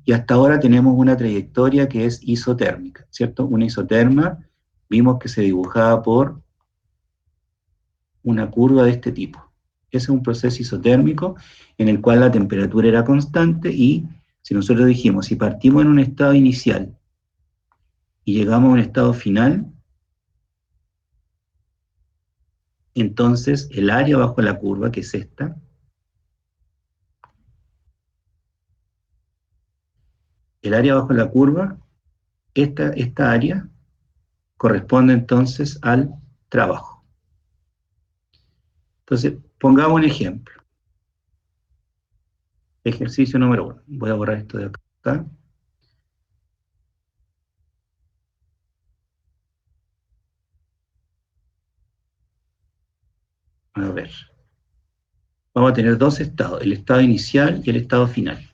y hasta ahora tenemos una trayectoria que es isotérmica, ¿cierto? Una isoterma, vimos que se dibujaba por una curva de este tipo. Ese es un proceso isotérmico en el cual la temperatura era constante y si nosotros dijimos, si partimos en un estado inicial y llegamos a un estado final, entonces el área bajo la curva, que es esta, el área bajo la curva, esta área corresponde entonces al trabajo. Entonces, pongamos un ejemplo. Ejercicio número 1. Voy a borrar esto de acá. A ver. Vamos a tener dos estados, el estado inicial y el estado final.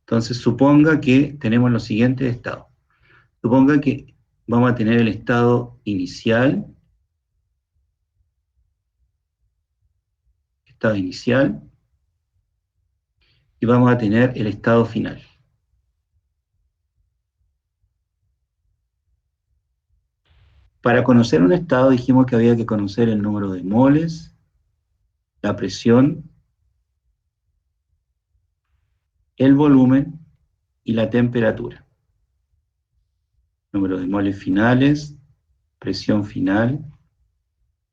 Entonces, suponga que tenemos los siguientes estados. Suponga que vamos a tener el estado inicial, y vamos a tener el estado final. Para conocer un estado dijimos que había que conocer el número de moles, la presión, el volumen y la temperatura. Número de moles finales, presión final,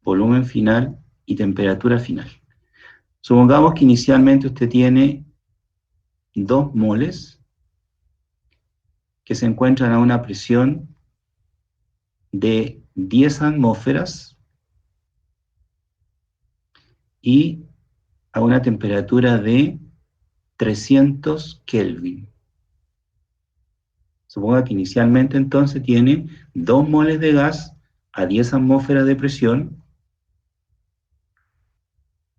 volumen final y temperatura final. Supongamos que inicialmente usted tiene 2 moles que se encuentran a una presión de 10 atmósferas y a una temperatura de 300 Kelvin. Suponga que inicialmente entonces tiene 2 moles de gas a 10 atmósferas de presión,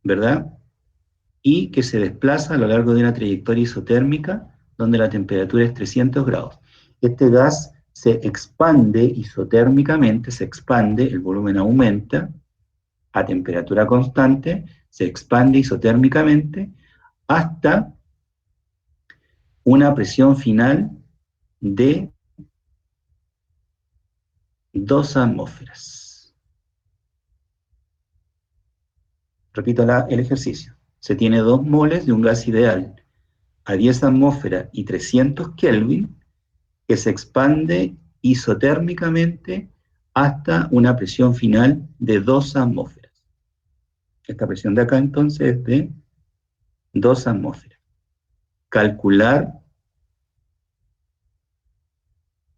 ¿verdad? Y que se desplaza a lo largo de una trayectoria isotérmica donde la temperatura es 300 grados. Este gas se expande isotérmicamente, se expande, el volumen aumenta a temperatura constante, se expande isotérmicamente hasta una presión final de 2 atmósferas. Repito el ejercicio. Se tiene 2 moles de un gas ideal a 10 atmósferas y 300 Kelvin que se expande isotérmicamente hasta una presión final de 2 atmósferas. Esta presión de acá entonces es de 2 atmósferas. Calcular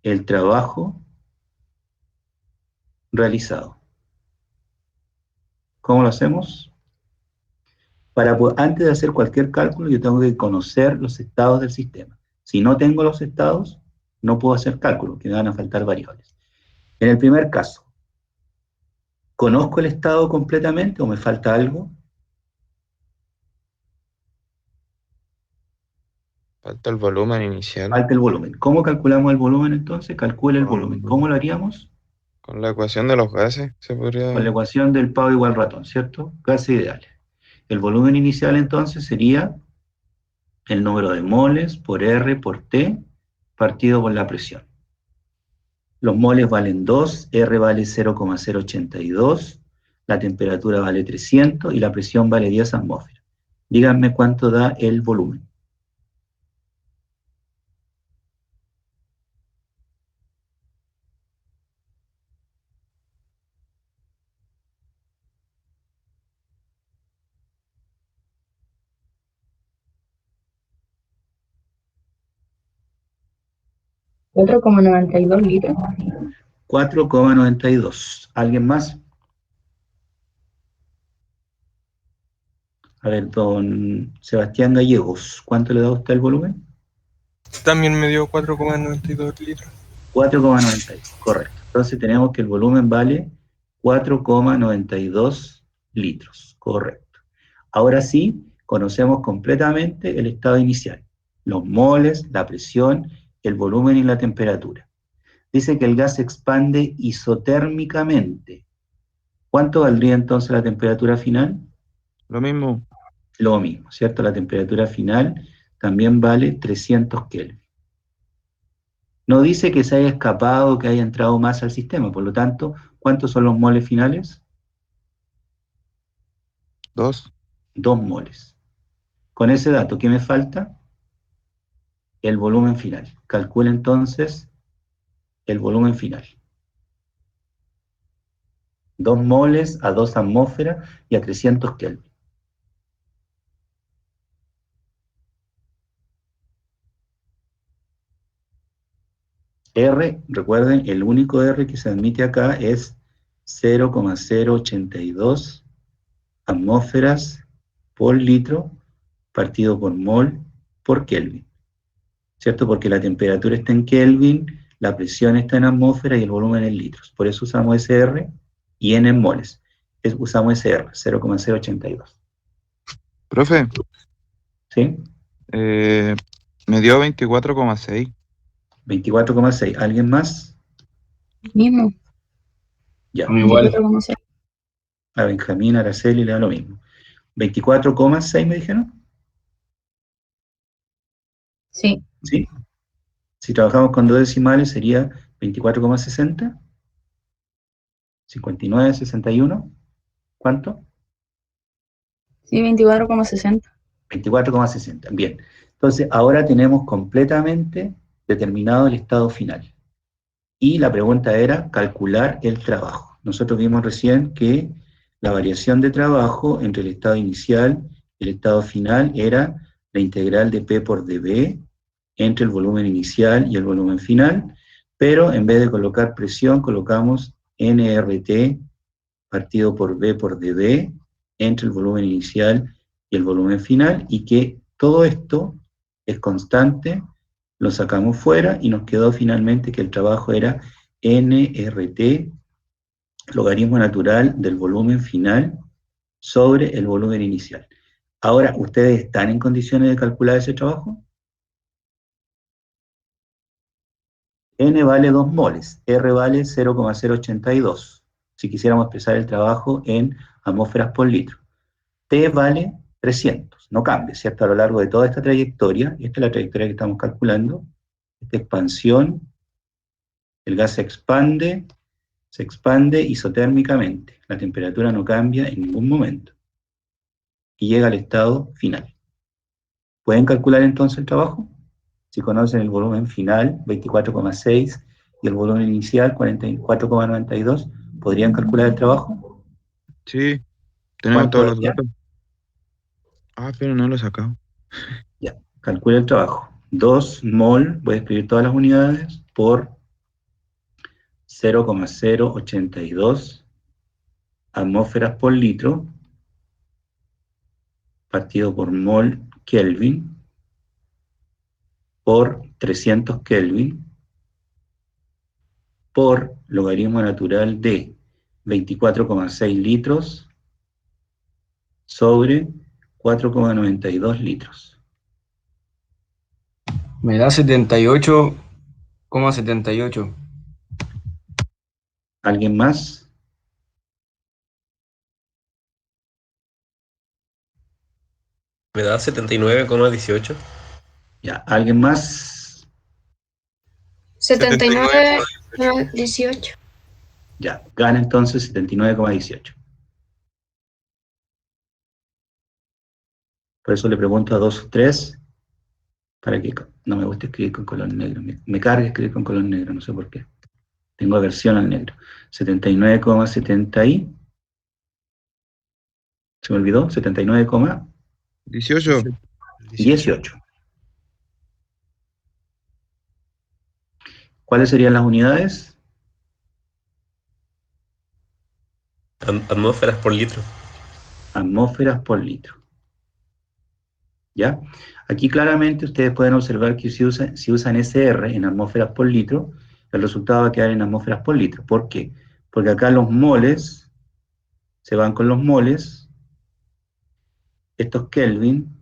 el trabajo realizado. ¿Cómo lo hacemos? Antes de hacer cualquier cálculo, yo tengo que conocer los estados del sistema. Si no tengo los estados, no puedo hacer cálculo, que me van a faltar variables. En el primer caso, ¿conozco el estado completamente o me falta algo? Falta el volumen inicial. Falta el volumen. ¿Cómo calculamos el volumen entonces? Calcula el volumen. ¿Cómo lo haríamos? Con la ecuación de los gases se podría... Con la ecuación del pavo igual ratón, ¿cierto? Gases ideales. El volumen inicial entonces sería el número de moles por R por T partido por la presión. Los moles valen 2, R vale 0,082, la temperatura vale 300 y la presión vale 10 atmósferas. Díganme cuánto da el volumen. $4,92 litros. 4,92. ¿Alguien más? A ver, don Sebastián Gallegos, ¿cuánto le da a usted el volumen? También me dio 4,92 litros. 4,92, correcto. Entonces tenemos que el volumen vale 4,92 litros, correcto. Ahora sí, conocemos completamente el estado inicial. Los moles, la presión, el volumen y la temperatura. Dice que el gas se expande isotérmicamente. ¿Cuánto valdría entonces la temperatura final? Lo mismo. Lo mismo, ¿cierto? La temperatura final también vale 300 Kelvin. No dice que se haya escapado, que haya entrado más al sistema, por lo tanto, ¿cuántos son los moles finales? 2. 2 moles. Con ese dato, ¿qué me falta? El volumen final. Calcula entonces el volumen final. 2 moles a 2 atmósferas y a 300 Kelvin. R, recuerden, el único R que se admite acá es 0,082 atmósferas por litro partido por mol por Kelvin. ¿Cierto? Porque la temperatura está en Kelvin, la presión está en atmósfera y el volumen en litros. Por eso usamos ese R y N en moles. Usamos ese R, 0,082. Profe, ¿Sí? me dio 24,6. 24,6. ¿Alguien más? Mismo. Ya. Igual. 24,6. A Benjamín, Araceli le da lo mismo. 24,6 me dijeron. Sí. ¿Sí? Si trabajamos con 2 decimales sería 24,60. 59, 61. ¿Cuánto? Sí, 24,60. 24,60. Bien. Entonces, ahora tenemos completamente determinado el estado final. Y la pregunta era calcular el trabajo. Nosotros vimos recién que la variación de trabajo entre el estado inicial y el estado final era la integral de P por dB entre el volumen inicial y el volumen final, pero en vez de colocar presión, colocamos nRT partido por B por dB entre el volumen inicial y el volumen final, y que todo esto es constante, lo sacamos fuera y nos quedó finalmente que el trabajo era nRT, logaritmo natural del volumen final sobre el volumen inicial. Ahora, ¿ustedes están en condiciones de calcular ese trabajo? N vale 2 moles, R vale 0,082, si quisiéramos expresar el trabajo en atmósferas por litro. T vale 300, no cambia, ¿cierto? A lo largo de toda esta trayectoria, y esta es la trayectoria que estamos calculando, esta expansión, el gas se expande isotérmicamente, la temperatura no cambia en ningún momento, y llega al estado final. ¿Pueden calcular entonces el trabajo? Si conocen el volumen final, 24,6, y el volumen inicial, 44,92, ¿podrían calcular el trabajo? Sí, tenemos ¿Cuánto todos los daría? datos. Ah, pero no lo he sacado. Ya, calcula el trabajo. 2 mol, voy a escribir todas las unidades, por 0,082 atmósferas por litro, partido por mol Kelvin, por 300 Kelvin, por logaritmo natural de 24,6 litros sobre 4,92 litros. Me da 78,78. ¿Alguien más? Me da 79,18. Ya, ¿alguien más? 79,18. Ya, gana entonces 79,18. Por eso le pregunto a 2 o 3, para que no me gusta escribir con color negro. Me carga escribir con color negro, no sé por qué. Tengo aversión al negro. 79,70 y... ¿Se me olvidó? 18. 18. ¿Cuáles serían las unidades? Atmósferas por litro. Atmósferas por litro. ¿Ya? Aquí claramente ustedes pueden observar que si usan SR en atmósferas por litro, el resultado va a quedar en atmósferas por litro. ¿Por qué? Porque acá los moles se van con los moles, estos Kelvin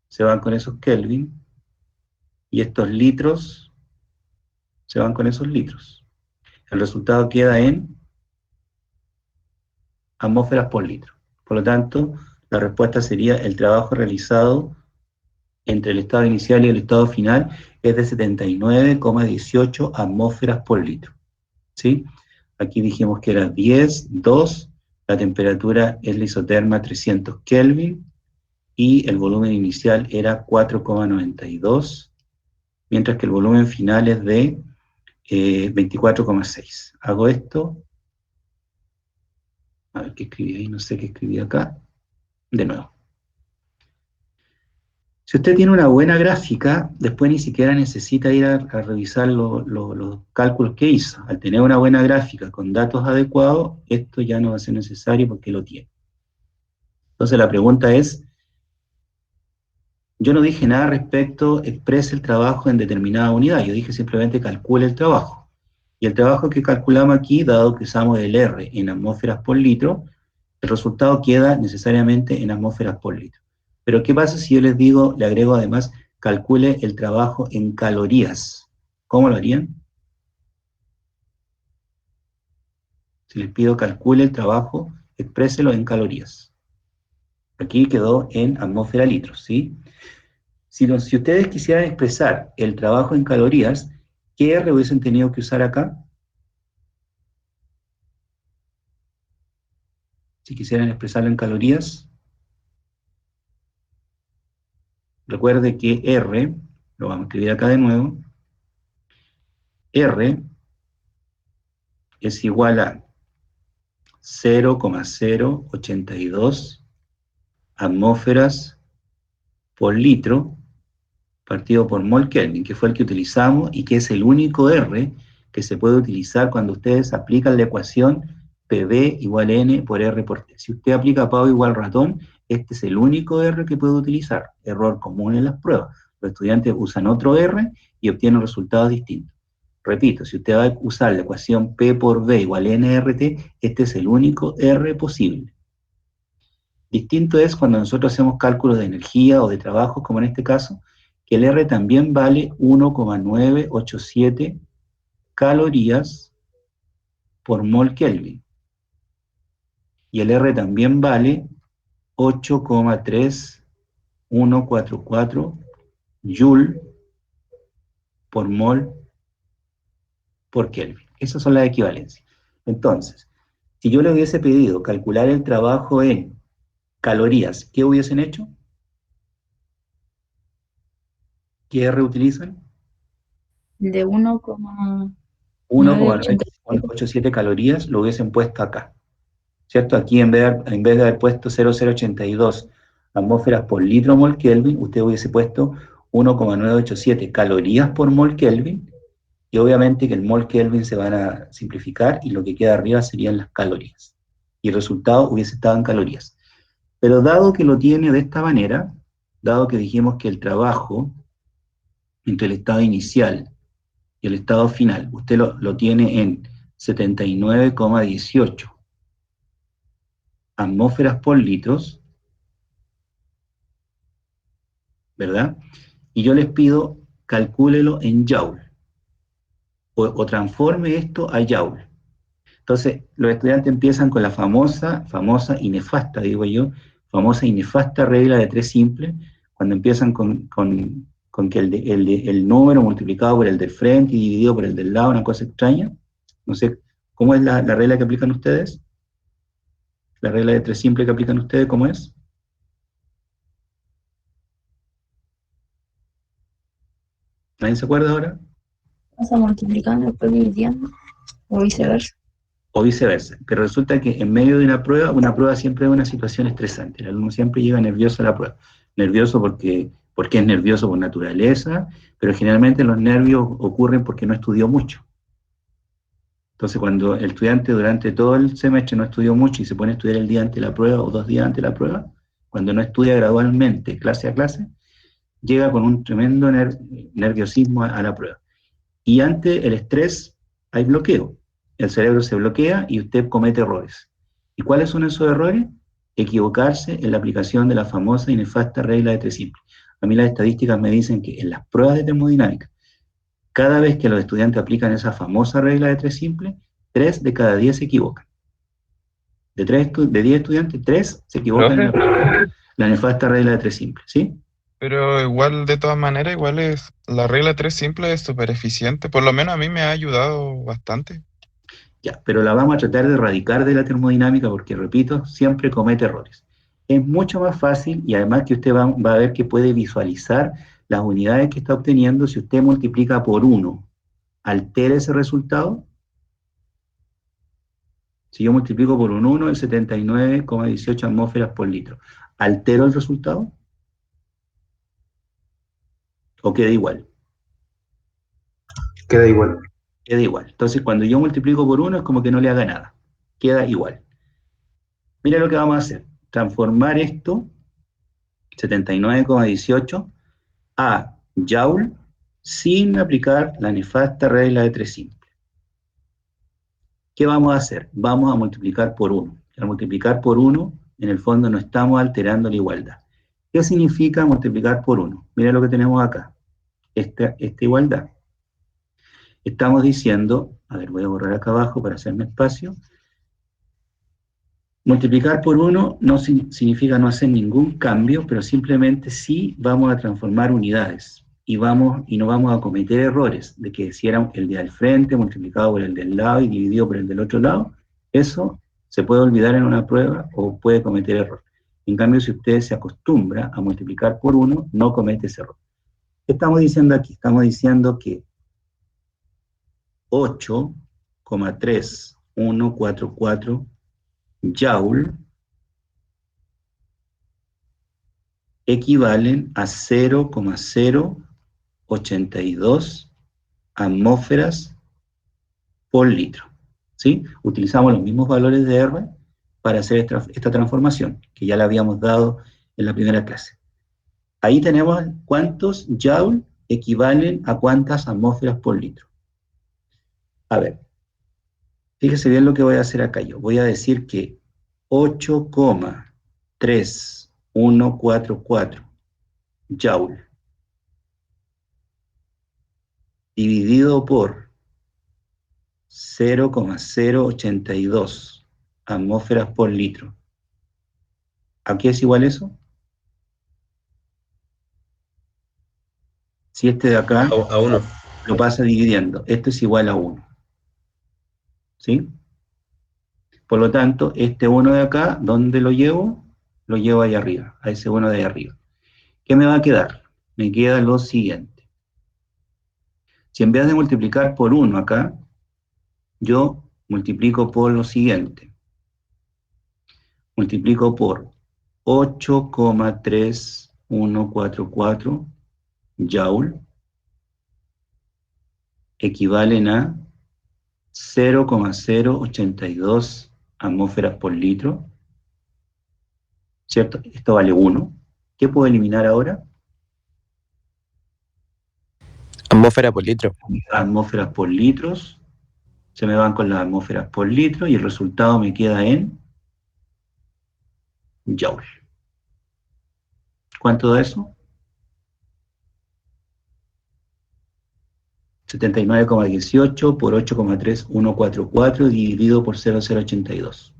se van con esos Kelvin, y estos litros se van con esos litros. El resultado queda en atmósferas por litro. Por lo tanto, la respuesta sería el trabajo realizado entre el estado inicial y el estado final es de 79,18 atmósferas por litro. ¿Sí? Aquí dijimos que era 10, 2, la temperatura es la isoterma 300 Kelvin, y el volumen inicial era 4,92, mientras que el volumen final es de 24,6. Hago esto. A ver qué escribí ahí, no sé qué escribí acá. De nuevo. Si usted tiene una buena gráfica, después ni siquiera necesita ir a revisar los cálculos que hizo. Al tener una buena gráfica con datos adecuados, esto ya no va a ser necesario porque lo tiene. Entonces la pregunta es, yo no dije nada respecto, exprese el trabajo en determinada unidad, yo dije simplemente calcule el trabajo. Y el trabajo que calculamos aquí, dado que usamos el R en atmósferas por litro, el resultado queda necesariamente en atmósferas por litro. Pero ¿qué pasa si yo les digo, le agrego además, calcule el trabajo en calorías? ¿Cómo lo harían? Si les pido calcule el trabajo, expréselo en calorías. Aquí quedó en atmósfera litros, ¿sí? Si ustedes quisieran expresar el trabajo en calorías, ¿qué R hubiesen tenido que usar acá? Si quisieran expresarlo en calorías, recuerde que R, lo vamos a escribir acá de nuevo, R es igual a 0,082 atmósferas por litro partido por mol Kelvin, que fue el que utilizamos y que es el único R que se puede utilizar cuando ustedes aplican la ecuación PV igual N por R por T. Si usted aplica pavo igual ratón, este es el único R que puede utilizar. Error común en las pruebas. Los estudiantes usan otro R y obtienen resultados distintos. Repito, si usted va a usar la ecuación P por V igual NRT, este es el único R posible. Distinto es cuando nosotros hacemos cálculos de energía o de trabajo, como en este caso, que el R también vale 1,987 calorías por mol Kelvin. Y el R también vale 8,3144 joule por mol por Kelvin. Esas son las equivalencias. Entonces, si yo le hubiese pedido calcular el trabajo en calorías, ¿qué hubiesen hecho? ¿Qué R utilizan? De 1,987. 1,987 calorías lo hubiesen puesto acá, ¿cierto? Aquí en vez de haber puesto 0,082 atmósferas por litro mol Kelvin, usted hubiese puesto 1,987 calorías por mol Kelvin, y obviamente que el mol Kelvin se van a simplificar y lo que queda arriba serían las calorías. Y el resultado hubiese estado en calorías. Pero dado que lo tiene de esta manera, dado que dijimos que el trabajo entre el estado inicial y el estado final, usted lo tiene en 79,18 atmósferas por litros, ¿verdad? Y yo les pido, calcúlelo en joule, o transforme esto a joule. Entonces, los estudiantes empiezan con la famosa y nefasta, digo yo, famosa y nefasta regla de 3 simples, cuando empiezan con que el número multiplicado por el del frente y dividido por el del lado, una cosa extraña. No sé, ¿cómo es la regla que aplican ustedes? La regla de 3 simple que aplican ustedes, ¿cómo es? ¿Nadie se acuerda ahora? Pasa multiplicando, después dividiendo, o viceversa. O viceversa. Pero resulta que en medio de una prueba siempre es una situación estresante. El alumno siempre llega nervioso a la prueba. Nervioso porque es nervioso por naturaleza, pero generalmente los nervios ocurren porque no estudió mucho. Entonces, cuando el estudiante durante todo el semestre no estudió mucho y se pone a estudiar el día antes de la prueba o 2 días antes de la prueba, cuando no estudia gradualmente, clase a clase, llega con un tremendo nerviosismo a la prueba. Y ante el estrés hay bloqueo. El cerebro se bloquea y usted comete errores. ¿Y cuáles son esos errores? Equivocarse en la aplicación de la famosa y nefasta regla de 3 simples. A mí las estadísticas me dicen que en las pruebas de termodinámica, cada vez que los estudiantes aplican esa famosa regla de 3 simples, 3 de cada 10 se equivocan. De 10 estudiantes, 3 se equivocan en la nefasta regla de 3 simples, ¿sí? Pero igual, de todas maneras, igual es la regla 3 simple, es súper eficiente. Por lo menos a mí me ha ayudado bastante. Ya, pero la vamos a tratar de erradicar de la termodinámica porque, repito, siempre comete errores. Es mucho más fácil y además que usted va a ver que puede visualizar las unidades que está obteniendo. Si usted multiplica por 1, ¿altera ese resultado? Si yo multiplico por un 1, el 79,18 atmósferas por litro, ¿altero el resultado? ¿O queda igual? Queda igual. Queda igual. Entonces, cuando yo multiplico por 1 es como que no le haga nada. Queda igual. Mira lo que vamos a hacer. Transformar esto, 79,18, a joule sin aplicar la nefasta regla de 3 simple. ¿Qué vamos a hacer? Vamos a multiplicar por 1. Al multiplicar por 1, en el fondo no estamos alterando la igualdad. ¿Qué significa multiplicar por 1? Mira lo que tenemos acá. Esta igualdad. Estamos diciendo, a ver, voy a borrar acá abajo para hacerme espacio. Multiplicar por 1 no significa no hacer ningún cambio, pero simplemente sí vamos a transformar unidades y no vamos a cometer errores de que si era el de al frente multiplicado por el del lado y dividido por el del otro lado, eso se puede olvidar en una prueba o puede cometer error. En cambio, si usted se acostumbra a multiplicar por 1, no comete ese error. ¿Qué estamos diciendo aquí? Estamos diciendo que 8,3144 joule equivalen a 0,082 atmósferas por litro. ¿Sí? Utilizamos los mismos valores de R para hacer esta transformación, que ya la habíamos dado en la primera clase. Ahí tenemos cuántos joule equivalen a cuántas atmósferas por litro. A ver, fíjese bien lo que voy a hacer acá yo. Voy a decir que 8,3144 joule dividido por 0,082 atmósferas por litro. ¿A qué es igual eso? Si este de acá A 1. lo pasa dividiendo, esto es igual a 1. ¿Sí? Por lo tanto, este 1 de acá, ¿dónde lo llevo? Lo llevo ahí arriba, a ese 1 de ahí arriba. ¿Qué me va a quedar? Me queda lo siguiente. Si en vez de multiplicar por 1 acá, yo multiplico por lo siguiente. Multiplico por 8,3144 joule, equivalen a 0,082 atmósferas por litro, ¿cierto? Esto vale 1. ¿Qué puedo eliminar ahora? Atmósfera por litro. Atmósferas por litros, se me van con las atmósferas por litro y el resultado me queda en joule. ¿Cuánto da eso? 79,18 por 8,3144 dividido por 0,082.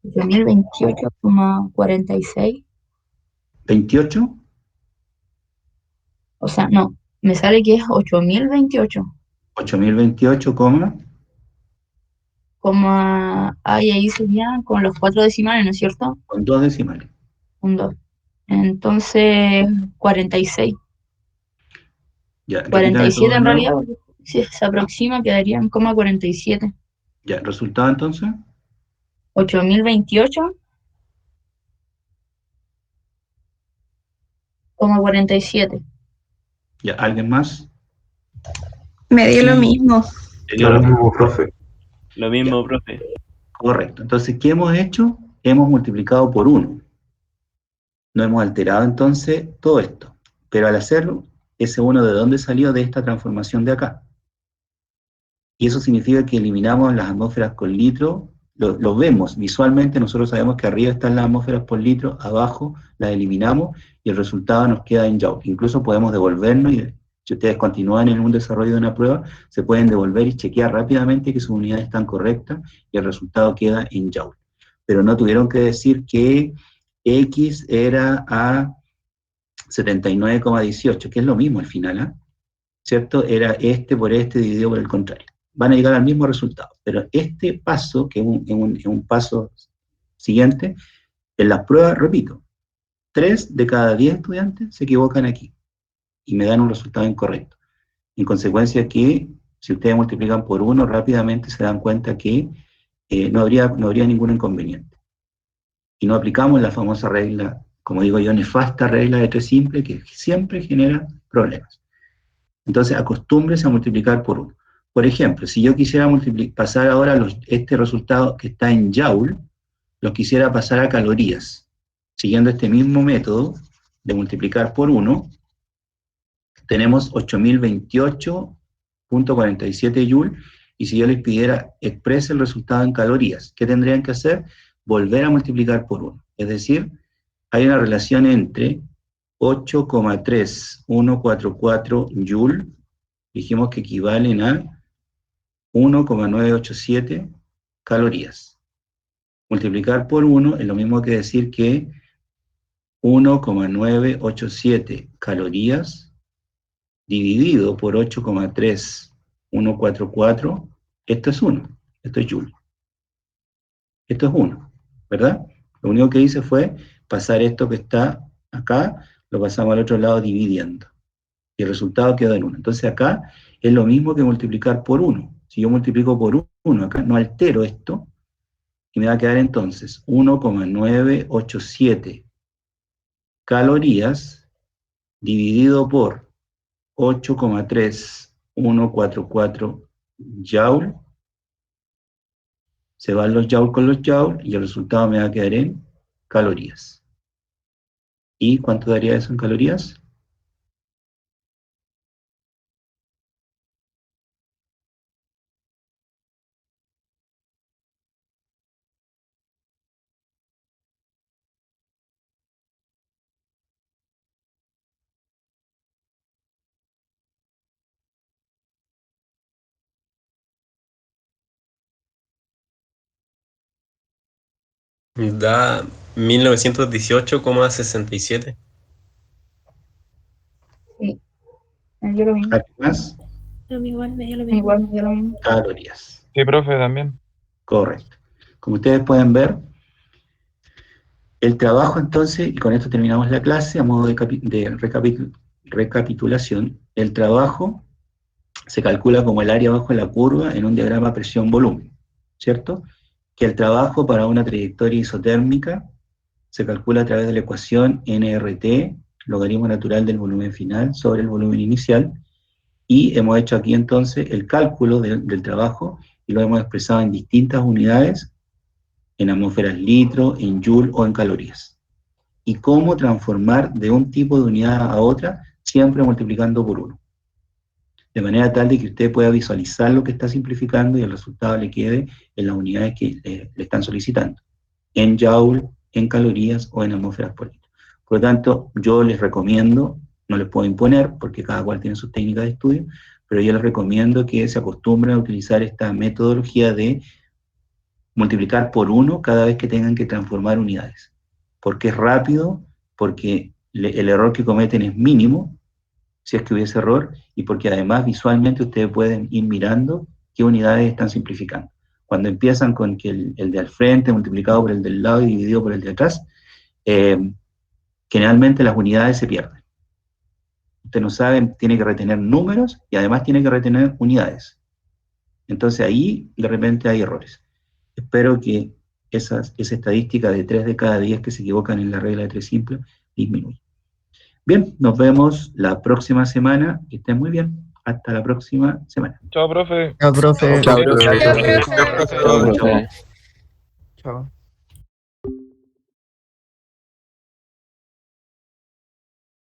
$8,028,46. 28, O sea, no, me sale que es 8.028. 8028, Ahí serían con los 4 decimales, ¿no es cierto? con 2 decimales. Un 2. Entonces, 46. Ya, repítame 47 todo en de realidad, nuevo. porque si se aproxima quedaría en 47. Ya, resultado entonces, 8.028,47. ya, ¿alguien más? Me dio lo mismo. ¿Le dio Lo lo mismo? mismo, profe. Lo mismo, profe. Correcto. Entonces, ¿qué hemos hecho? Hemos multiplicado por 1. No hemos alterado entonces todo esto. Pero al hacerlo, ese 1 ¿de dónde salió? De esta transformación de acá. Y eso significa que eliminamos las atmósferas por litro, lo vemos visualmente, nosotros sabemos que arriba están las atmósferas por litro, abajo las eliminamos y el resultado nos queda en joule. Incluso podemos devolvernos y si ustedes continúan en un desarrollo de una prueba, se pueden devolver y chequear rápidamente que sus unidades están correctas y el resultado queda en joule. Pero no tuvieron que decir que X era a 79,18, que es lo mismo al final, ¿eh? ¿Cierto? Era este por este dividido por el contrario. Van a llegar al mismo resultado, pero este paso, que es un paso siguiente, en las pruebas, repito, 3 de cada 10 estudiantes se equivocan aquí y me dan un resultado incorrecto. En consecuencia que, si ustedes multiplican por 1, rápidamente se dan cuenta que no habría ningún inconveniente. Y no aplicamos la famosa regla, como digo yo, nefasta regla de 3 simple, que siempre genera problemas. Entonces, acostúmbrese a multiplicar por 1. Por ejemplo, si yo quisiera pasar ahora este resultado que está en joule, lo quisiera pasar a calorías, siguiendo este mismo método de multiplicar por 1, tenemos 8028,47 joule, y si yo les pidiera exprese el resultado en calorías, ¿qué tendrían que hacer? Volver a multiplicar por 1. Es decir, hay una relación entre 8,3144 joule, dijimos que equivalen a 1,987 calorías. Multiplicar por 1 es lo mismo que decir que 1,987 calorías dividido por 8,3144, esto es 1, esto es joule. Esto es 1, ¿verdad? Lo único que hice fue pasar esto que está acá, lo pasamos al otro lado dividiendo. Y el resultado quedó en 1. Entonces acá es lo mismo que multiplicar por 1. Si yo multiplico por 1 acá, no altero esto, y me va a quedar entonces 1,987 calorías dividido por 8,3144 joule. Se van los joule con los joule y el resultado me va a quedar en calorías. ¿Y cuánto daría eso en calorías? Da 1918,67. Sí, me dio lo mismo. ¿Algo más? Igual me dio lo mismo. Igual me dio lo mismo. Calorías. Sí, profe, también. Correcto. Como ustedes pueden ver, el trabajo entonces, y con esto terminamos la clase, a modo de recapitulación, el trabajo se calcula como el área bajo la curva en un diagrama presión-volumen, ¿cierto? Que el trabajo para una trayectoria isotérmica se calcula a través de la ecuación nRT, logaritmo natural del volumen final sobre el volumen inicial, y hemos hecho aquí entonces el cálculo del trabajo y lo hemos expresado en distintas unidades, en atmósferas litro, en joule o en calorías. Y cómo transformar de un tipo de unidad a otra, siempre multiplicando por 1. De manera tal de que usted pueda visualizar lo que está simplificando y el resultado le quede en las unidades que le están solicitando, en joule, en calorías o en atmósferas por litro. Por lo tanto, yo les recomiendo, no les puedo imponer, porque cada cual tiene sus técnicas de estudio, pero yo les recomiendo que se acostumbren a utilizar esta metodología de multiplicar por 1 cada vez que tengan que transformar unidades. Porque es rápido, porque el error que cometen es mínimo, si es que hubiese error, y porque además visualmente ustedes pueden ir mirando qué unidades están simplificando. Cuando empiezan con que el de al frente multiplicado por el del lado y dividido por el de atrás, generalmente las unidades se pierden. Usted no sabe, tiene que retener números y además tiene que retener unidades. Entonces ahí de repente hay errores. Espero que esa estadística de 3 de cada 10 que se equivocan en la regla de 3 simple disminuya. Bien, nos vemos la próxima semana. Que estén muy bien. Hasta la próxima semana. Chao, profe. Chao, profe. Chao, profe. Chao, chao. Chao.